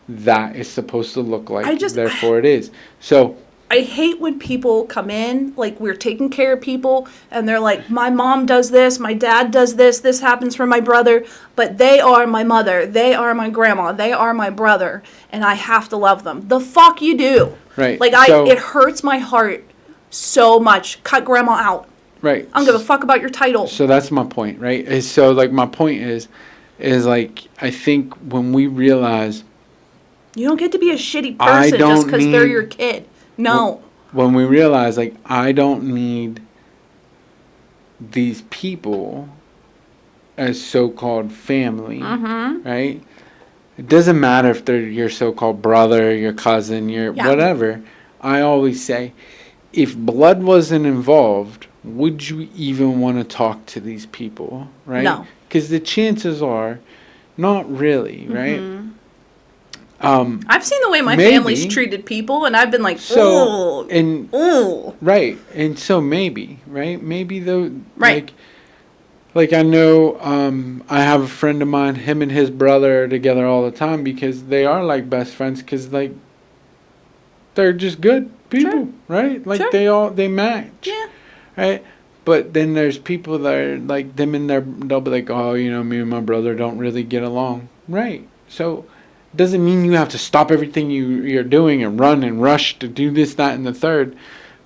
that is supposed to look like. Therefore, it is. So I hate when people come in, like we're taking care of people, and they're like, my mom does this, my dad does this, this happens for my brother, but they are my mother, they are my grandma, they are my brother, and I have to love them. The fuck you do. Right. Like, it hurts my heart so much. Cut grandma out. Right. I don't give a fuck about your title. So that's my point, right? So, like, my point is like, I think when we realize... You don't get to be a shitty person just because they're your kid. No. When we realize, like, I don't need these people as so-called family, right? It doesn't matter if they're your so-called brother, your cousin, your whatever. I always say, if blood wasn't involved... would you even want to talk to these people, right? No. Because the chances are, not really, right? I've seen the way my family's treated people, and I've been like, ooh. Right, and so maybe, right? Maybe though, right. Like I know, I have a friend of mine, him and his brother are together all the time because they are like best friends because like, they're just good people, right? Like they match. Yeah. Right, but then there's people that are like them in there. They'll be like, "Oh, you know, me and my brother don't really get along." Right. So, it doesn't mean you have to stop everything you're doing and run and rush to do this, that, and the third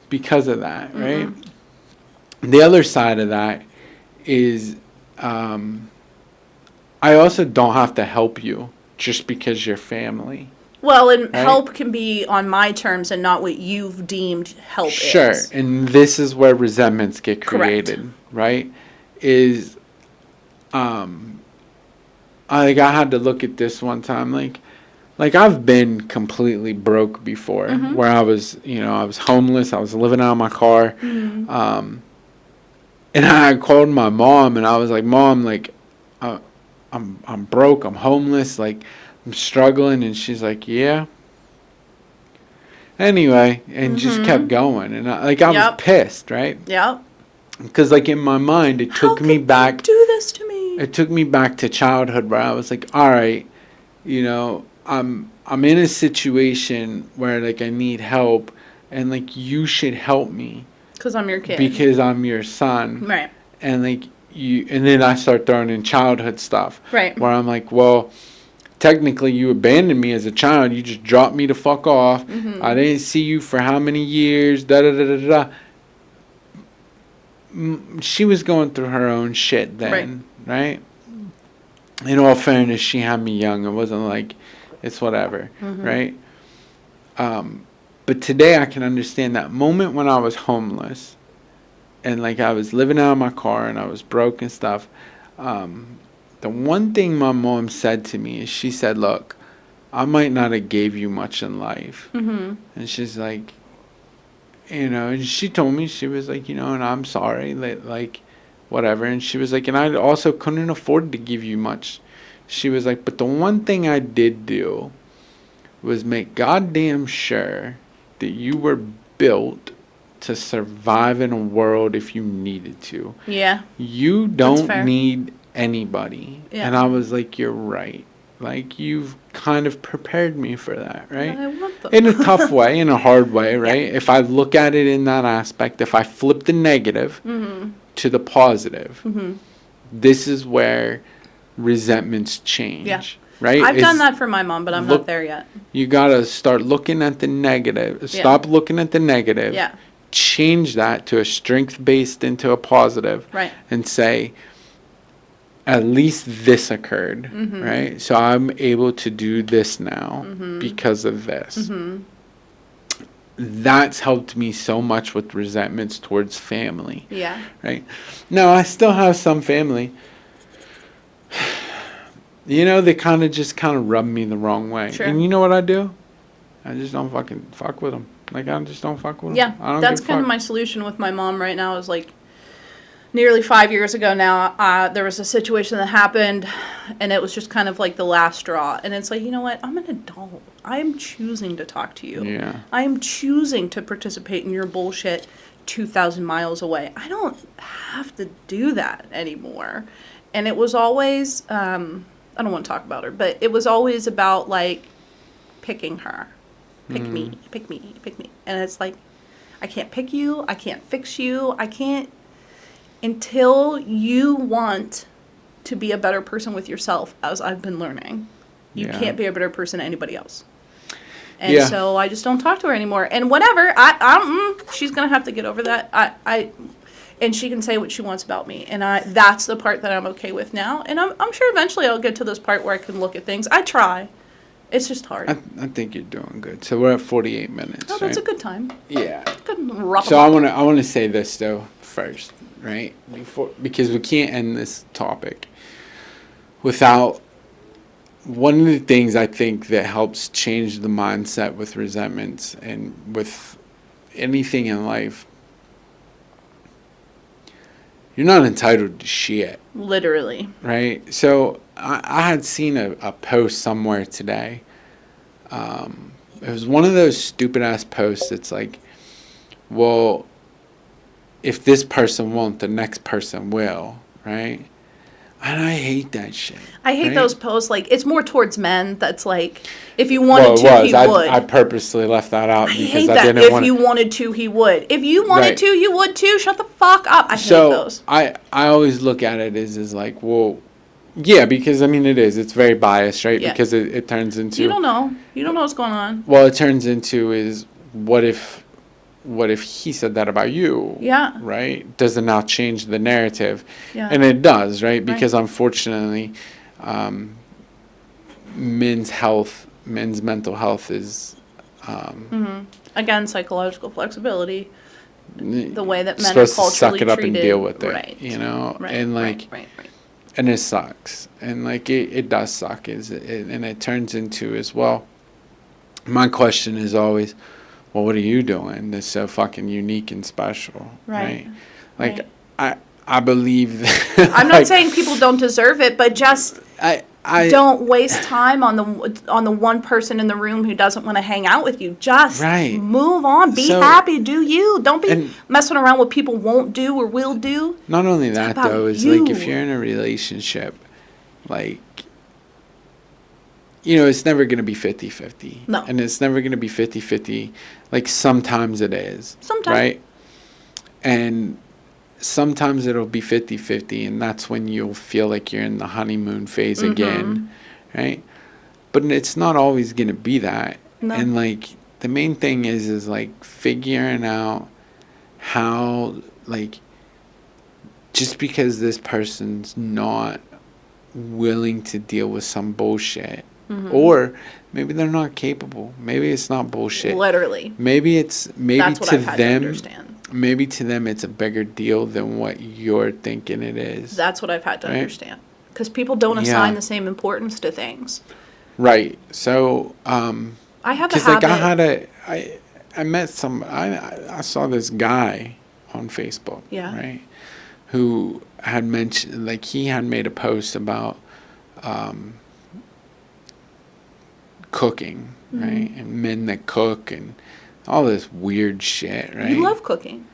because of that. Right. The other side of that is, I also don't have to help you just because you're family. Well, and right? help can be on my terms and not what you've deemed help Sure, is. and this is where resentments get Correct. created, right? Is I had to look at this one time, like I've been completely broke before, where I was, I was homeless, I was living out of my car, and I called my mom, and I was like, Mom, like, I'm broke, I'm homeless, like, I'm struggling, and she's like, yeah. Anyway, and just kept going, and I was Yep. pissed, right? Yep. Because like in my mind, it took me back. Do this to me. It took me back to childhood where I was like, all right, I'm in a situation where like I need help, and like you should help me Because I'm your kid. because I'm your son, Right. and like and then I start throwing in childhood stuff, Right. where I'm like, well, technically you abandoned me as a child. You just dropped me the fuck off. I didn't see you for how many years? Da da da da da. She was going through her own shit then, right? In all fairness, she had me young. It wasn't like it's whatever, right? But today I can understand that moment when I was homeless and like I was living out of my car and I was broke and stuff. The one thing my mom said to me is she said, look, I might not have gave you much in life. And she's like, and she told me, she was like, and I'm sorry, like, whatever. And she was like, and I also couldn't afford to give you much. She was like, but the one thing I did do was make goddamn sure that you were built to survive in a world if you needed to. Yeah. You don't need anybody. Yeah. And I was like, you're right. Like, you've kind of prepared me for that, right? I want them. In a tough way, in a hard way, right? Yeah. If I look at it in that aspect, if I flip the negative to the positive, this is where resentments change, right? I've done that for my mom, but I'm not there yet. You got to start looking at the negative. Stop looking at the negative. Yeah. Change that to a strength-based into a positive. Right. And say, at least this occurred, right? So I'm able to do this now because of this. That's helped me so much with resentments towards family. Yeah. Right? Now, I still have some family. They kind of rub me the wrong way. Sure. And you know what I do? I just don't fucking fuck with them. Like, I just don't fuck with them. Yeah, that's kind of my solution with my mom right now is like, nearly 5 years ago now, there was a situation that happened, and it was just kind of like the last straw. And it's like, you know what? I'm an adult. I'm choosing to talk to you. Yeah. I am choosing to participate in your bullshit 2,000 miles away. I don't have to do that anymore. And it was always, I don't want to talk about her, but it was always about, like, picking her. Pick me, pick me, pick me. And it's like, I can't pick you. I can't fix you. I can't. Until you want to be a better person with yourself, as I've been learning, you can't be a better person to anybody else. And so I just don't talk to her anymore. And whatever, she's gonna have to get over that. And she can say what she wants about me, and that's the part that I'm okay with now. And I'm sure eventually I'll get to this part where I can look at things. I try. It's just hard. I think you're doing good. So we're at 48 minutes. Oh, that's a good time. Yeah. Good so I want to say this though first, right? Because we can't end this topic without one of the things I think that helps change the mindset with resentments and with anything in life. You're not entitled to shit. Literally. Right? So I had seen a post somewhere today. It was one of those stupid ass posts. It's like, well, if this person won't, the next person will, right? And I hate that shit. I hate those posts. Like, it's more towards men. That's like, if you wanted to, he would. I purposely left that out because hate that. If you wanted to, he would. If you wanted to, you would too. Shut the fuck up. I hate those. I always look at it as like, well, yeah, because I mean it is. It's very biased, right? Yeah. Because it turns into. You don't know. You don't know what's going on. Well, it turns into is what if what if he said that about you? Yeah. Right? Does it now change the narrative? Yeah. And it does, right? Because unfortunately, men's mental health is Again, psychological flexibility, the way that men are supposed to culturally suck it up treated. and deal with it, Right. Right, and like, right. and it sucks, and like it does suck, and it turns into as well. My question is always, well, what are you doing that's so fucking unique and special, right? Like, I believe that, I'm not saying people don't deserve it, but just don't waste time on the one person in the room who doesn't want to hang out with you. Just move on. Be happy. Do you. Don't be messing around with people won't do or will do. Not only that, though, is like if you're in a relationship, like, it's never going to be 50-50. No. And it's never going to be 50-50. Like, sometimes it is. Sometimes. Right? And sometimes it'll be 50-50, and that's when you'll feel like you're in the honeymoon phase again, right? But it's not always going to be that. No. And, like, the main thing is like, figuring out how, like, just because this person's not willing to deal with some bullshit, or maybe they're not capable. Maybe it's not bullshit. Literally. Maybe that's what to I've had them, to understand. maybe to them it's a bigger deal than what you're thinking it is. That's what I've had to understand. Because people don't assign the same importance to things. Right. So, I have a habit. Like I met I saw this guy on Facebook, right, who had mentioned, like, he had made a post about cooking, right, and men that cook and all this weird shit, right? You love cooking.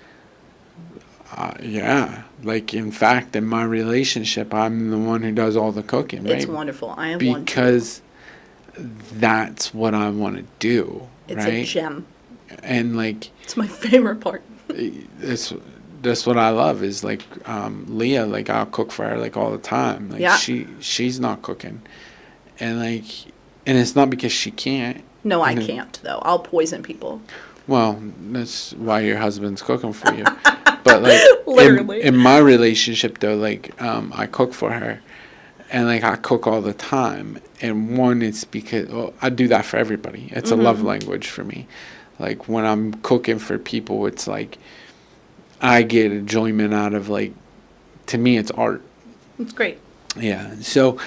Yeah. Like, in fact, in my relationship, I'm the one who does all the cooking, right? It's wonderful. I am one too. Because that's what I want to do, it's right? It's a gem. And, like, it's my favorite part. That's what I love is, like, Leah, like, I'll cook for her, like, all the time. Like, she's not cooking. And, like, and it's not because she can't. No, I can't, though. I'll poison people. Well, that's why your husband's cooking for you. But, like, literally, in my relationship, though, like, I cook for her, and, like, I cook all the time. And one, it's because I do that for everybody. It's a love language for me. Like, when I'm cooking for people, it's like I get enjoyment out of, like, to me, it's art. It's great. Yeah. So,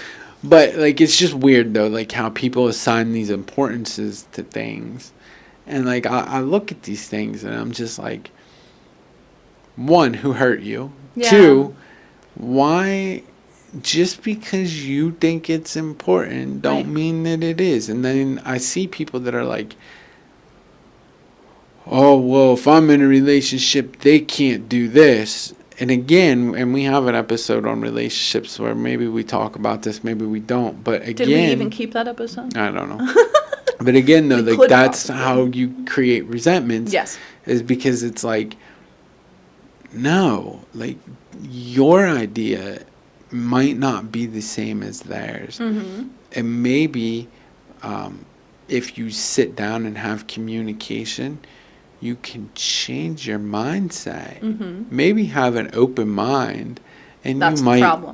but, like, it's just weird, though, like, how people assign these importances to things. And, like, I look at these things and I'm just like, one, who hurt you? Yeah. Two, why, just because you think it's important, don't mean that it is. And then I see people that are like, oh, well, if I'm in a relationship, they can't do this. And again, and we have an episode on relationships where maybe we talk about this, maybe we don't. But again, did we even keep that episode? I don't know. But again, though, like, that's how you create resentments. Yes. Is because it's like, no, like, your idea might not be the same as theirs. And maybe if you sit down and have communication, you can change your mindset. Maybe have an open mind, and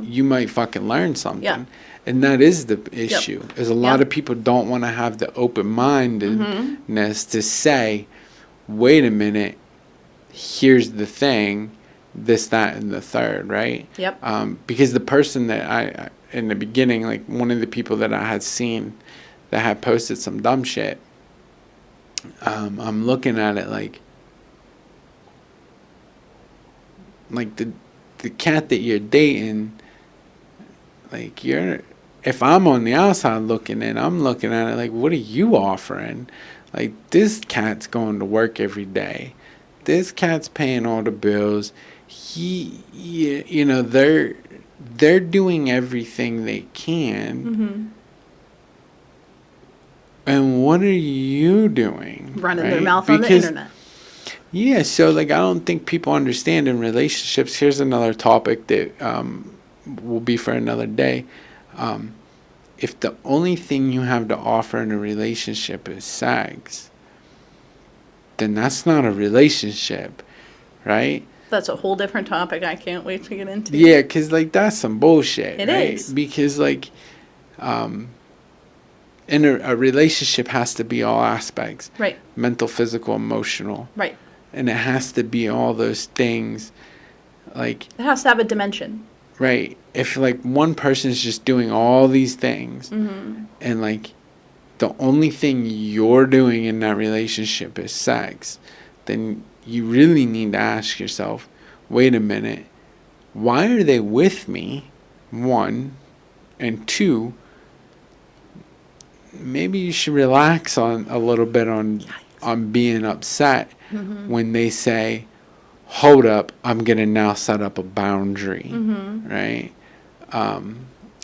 you might fucking learn something. Yeah. And that is the issue. Is a lot of people don't want to have the open mindedness to say, wait a minute, here's the thing, this, that, and the third, right? Yep. Because the person that I in the beginning, like, one of the people that I had seen that had posted some dumb shit, I'm looking at it like the cat that you're dating, like, if I'm on the outside looking in, I'm looking at it like, what are you offering? Like, this cat's going to work every day. This cat's paying all the bills. They're doing everything they can. And what are you doing? Running their mouth on the internet. Yeah, so, like, I don't think people understand in relationships. Here's another topic that will be for another day. If the only thing you have to offer in a relationship is sex, then that's not a relationship, right? That's a whole different topic I can't wait to get into. Yeah, because, like, that's some bullshit, It right? is. Because, like, in a relationship has to be all aspects. Right. Mental, physical, emotional. Right. And it has to be all those things. Like, it has to have a dimension. Right. If, like, one person's just doing all these things, Mm-hmm. and, like, the only thing you're doing in that relationship is sex, then you really need to ask yourself, wait a minute, why are they with me? One. And two, maybe you should relax on a little bit on being upset Mm-hmm. when they say, hold up, I'm going to now set up a boundary, Mm-hmm. right?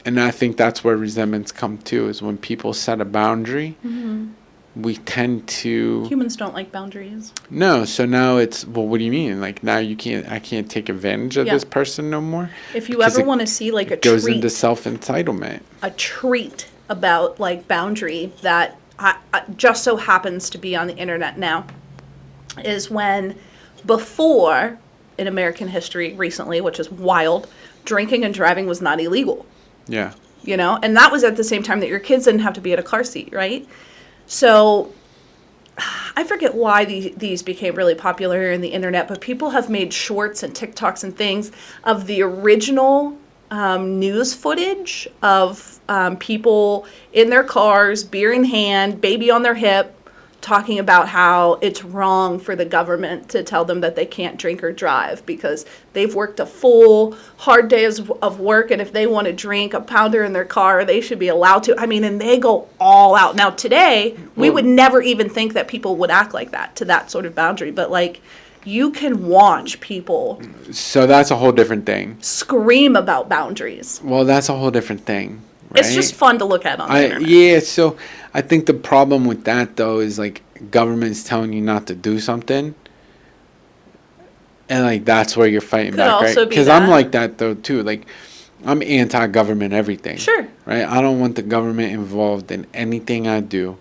And I think that's where resentments come too, is when people set a boundary, Mm-hmm. we tend to... Humans don't like boundaries. No, so now it's, well, what do you mean? Like, now I can't take advantage of Yeah. this person no more? If you Because ever it want to see like a goes treat, into self-entitlement. a treat about like boundary that just so happens to be on the internet now, is when before in American history recently, which is wild, drinking and driving was not illegal. Yeah. You know, and that was at the same time that your kids didn't have to be in a car seat, right? So I forget why these became really popular in the internet, but people have made shorts and TikToks and things of the original news footage of people in their cars, beer in hand, baby on their hip, talking about how it's wrong for the government to tell them that they can't drink or drive because they've worked a full, hard days of work, and if they want to drink a pounder in their car, they should be allowed to. I mean, and they go all out. Now, today, we would never even think that people would act like that, to that sort of boundary, but, like, you can watch people... So that's a whole different thing. ...scream about boundaries. Well, that's a whole different thing. Right? It's just fun to look at on the internet. Yeah, so I think the problem with that, though, is, like, government's telling you not to do something. And, like, that's where you're fighting back, right? Because I'm like that, though, too. Like, I'm anti-government everything. Sure. Right? I don't want the government involved in anything I do.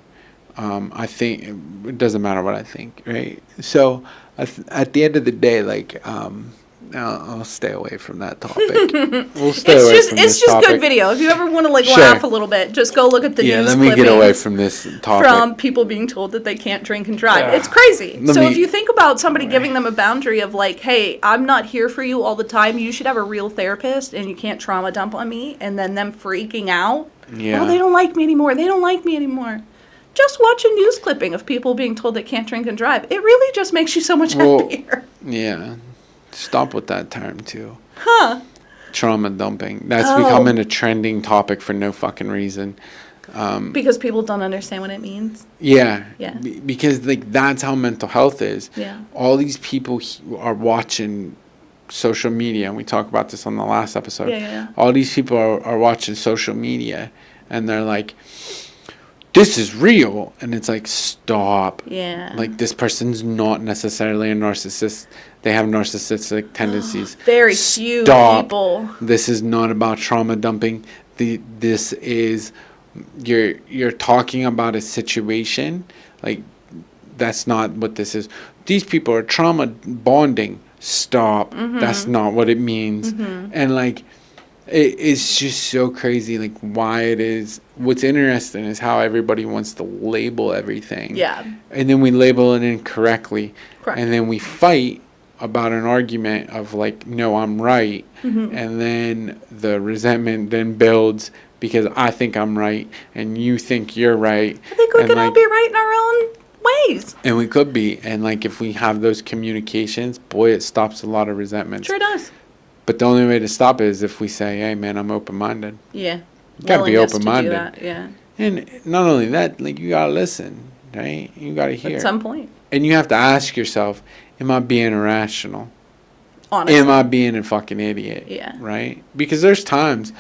I think it doesn't matter what I think, right? So, at the end of the day, like, I'll stay away from that topic. We'll stay away from this topic. It's just good video. If you ever want to like laugh a little bit, just go look at the news clippings. Let me get away from this topic. From people being told that they can't drink and drive. It's crazy. If you think about somebody giving them a boundary of like, hey, I'm not here for you all the time. You should have a real therapist and you can't trauma dump on me. And then them freaking out. Yeah. Oh, they don't like me anymore. They don't like me anymore. Just watch a news clipping of people being told they can't drink and drive. It really just makes you so much happier. Yeah. Stop with that term, too. Huh. Trauma dumping. That's becoming a trending topic for no fucking reason. Because people don't understand what it means. Yeah. Yeah. Because, like, that's how mental health is. Yeah. All these people are watching social media, and we talked about this on the last episode. Yeah. All these people are watching social media, and they're like, this is real. And it's like, stop. Yeah. Like, this person's not necessarily a narcissist. They have narcissistic tendencies. Very few Stop. people. This is not about trauma dumping. This is, you're talking about a situation. Like, that's not what this is. These people are trauma bonding. Stop. Mm-hmm. That's not what it means. Mm-hmm. And, like, it's just so crazy, like, why it is. What's interesting is how everybody wants to label everything. Yeah. And then we label it incorrectly. Correct. And then we fight about an argument of, like, no, I'm right. Mm-hmm. And then the resentment then builds because I think I'm right and you think you're right. I think we can all be right in our own ways. And we could be. And, like, if we have those communications, boy, it stops a lot of resentment. Sure does. But the only way to stop it is if we say, hey, man, I'm open-minded. Yeah. You got to be open-minded. To do that, yeah. And not only that, like, you got to listen, right? You got to hear. At some point. And you have to ask yourself, am I being irrational? Honestly. Am I being a fucking idiot? Yeah. Right? Because there's times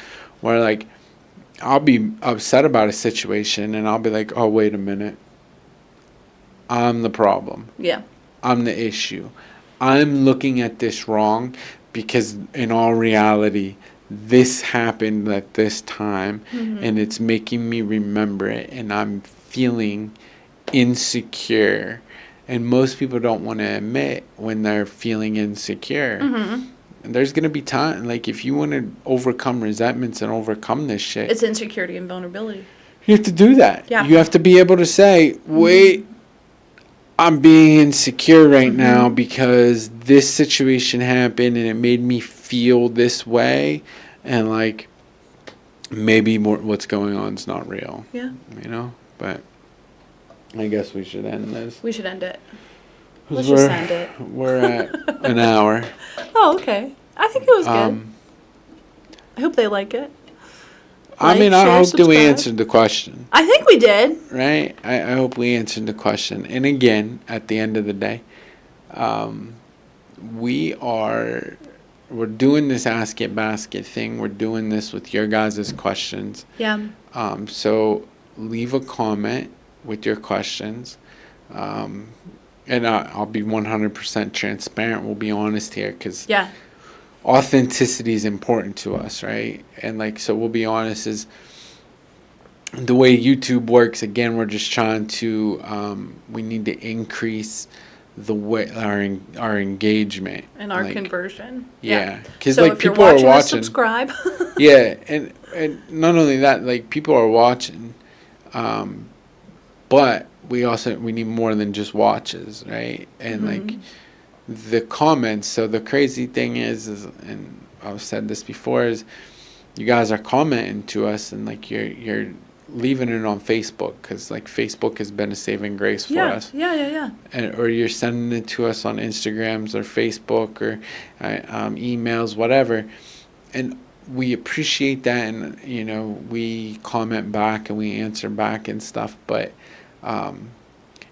where, like, I'll be upset about a situation and I'll be like, oh, wait a minute. I'm the problem. Yeah. I'm the issue. I'm looking at this wrong because in all reality, this happened at this time and it's making me remember it and I'm feeling insecure And most people don't want to admit when they're feeling insecure. And there's going to be time, like, if you want to overcome resentments and overcome this shit, It's insecurity and vulnerability. you have to do that. Yeah. You have to be able to say, wait, I'm being insecure right now because this situation happened and it made me feel this way. And, like, maybe what's going on is not real. Yeah. You know? But I guess we should end this. We should end it. Let's just end it. We're at an hour. Oh, okay. I think it was good. I hope they like it. I Like, hope share, that we subscribe. answered the question. I think we did. Right? I hope we answered the question. And again, at the end of the day, we're doing this Ask It Basket thing. We're doing this with your guys' questions. Yeah. So leave a comment with your questions. And I'll be 100% transparent. We'll be honest here because authenticity is important to us, right? And, like, so we'll be honest, is the way YouTube works. Again, we're just trying to we need to increase the way our engagement And our conversion. Yeah, because, so like, if you're people are watching, watching. subscribe. Yeah, and not only that, like, people are watching, but we need more than just watches, right? And like the comments. So the crazy thing is, and I've said this before, is you guys are commenting to us, and, like, you're leaving it on Facebook because, like, Facebook has been a saving grace for us. Yeah. Or you're sending it to us on Instagrams or Facebook or emails, whatever. And we appreciate that, and, you know, we comment back and we answer back and stuff. But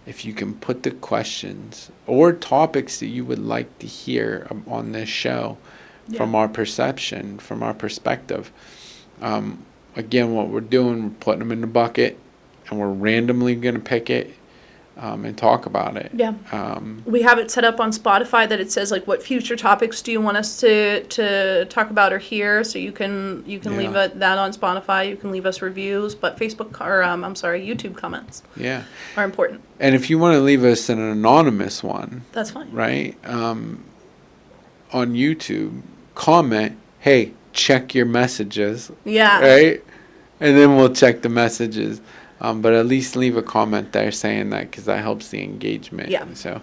if you can put the questions or topics that you would like to hear on this show from our perception, from our perspective, again, what we're doing, we're putting them in the bucket, and we're randomly going to pick it and talk about it. Yeah. We have it set up on Spotify that it says, like, what future topics do you want us to talk about or hear? So you can leave that on Spotify. You can leave us reviews, but Facebook or YouTube comments. Are important. And if you want to leave us an anonymous one, that's fine. Right? On YouTube, comment, hey, check your messages. Yeah. Right? And then we'll check the messages. But at least leave a comment there saying that, because that helps the engagement. Yeah. So,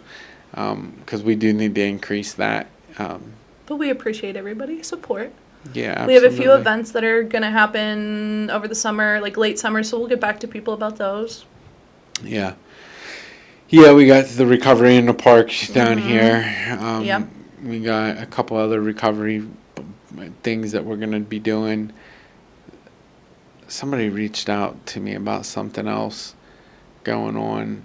because we do need to increase that. But we appreciate everybody's support. Yeah, absolutely. We have a few events that are going to happen over the summer, like late summer, so we'll get back to people about those. Yeah. Yeah, we got the recovery in the park down here. We got a couple other recovery things that we're going to be doing. Somebody reached out to me about something else going on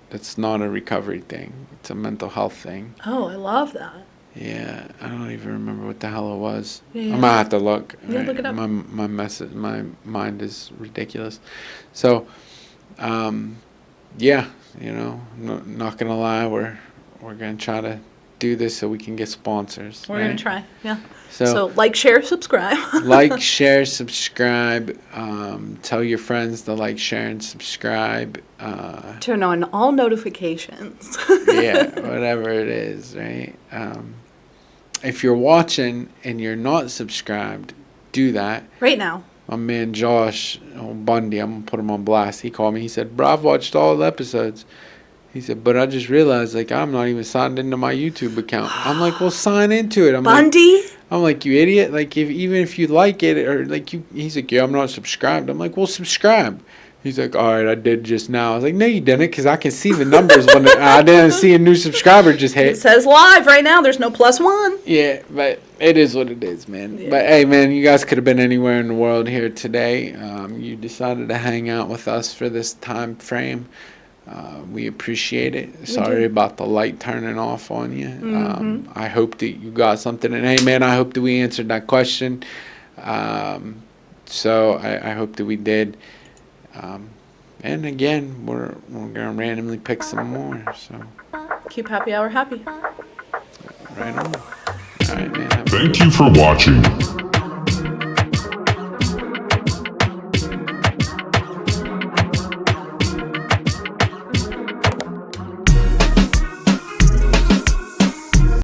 that's not a recovery thing. It's a mental health thing. Oh, I love that. Yeah, I don't even remember what the hell it was. Yeah. I might have to look. Yeah, look it up. My mind is ridiculous. So, yeah, you know, not gonna lie, we're gonna try to do this so we can get sponsors. We're gonna try, yeah. So like, share, subscribe. Like, share, subscribe. Tell your friends to like, share, and subscribe. Turn on all notifications. Yeah, whatever it is, right? If you're watching and you're not subscribed, do that. Right now. My man Josh Bundy, I'm going to put him on blast. He called me. He said, bro, I've watched all the episodes. He said, but I just realized, like, I'm not even signed into my YouTube account. I'm like, well, sign into it. Bundy? I'm like, you idiot. Like, even if you like it, or like he's like, yeah, I'm not subscribed. I'm like, well, subscribe. He's like, all right, I did just now. I was like, no, you didn't, because I can see the numbers when I didn't see a new subscriber just hit. It says live right now. There's no +1. Yeah, but it is what it is, man. Yeah. But, hey, man, you guys could have been anywhere in the world here today. You decided to hang out with us for this time frame. We appreciate it. Sorry about the light turning off on you. I hope that you got something. And, hey, man, I hope that we answered that question. So I hope that we did. And, again, we're going to randomly pick some more. So Keep happy hour happy. right on. All right, man. Thank you for watching.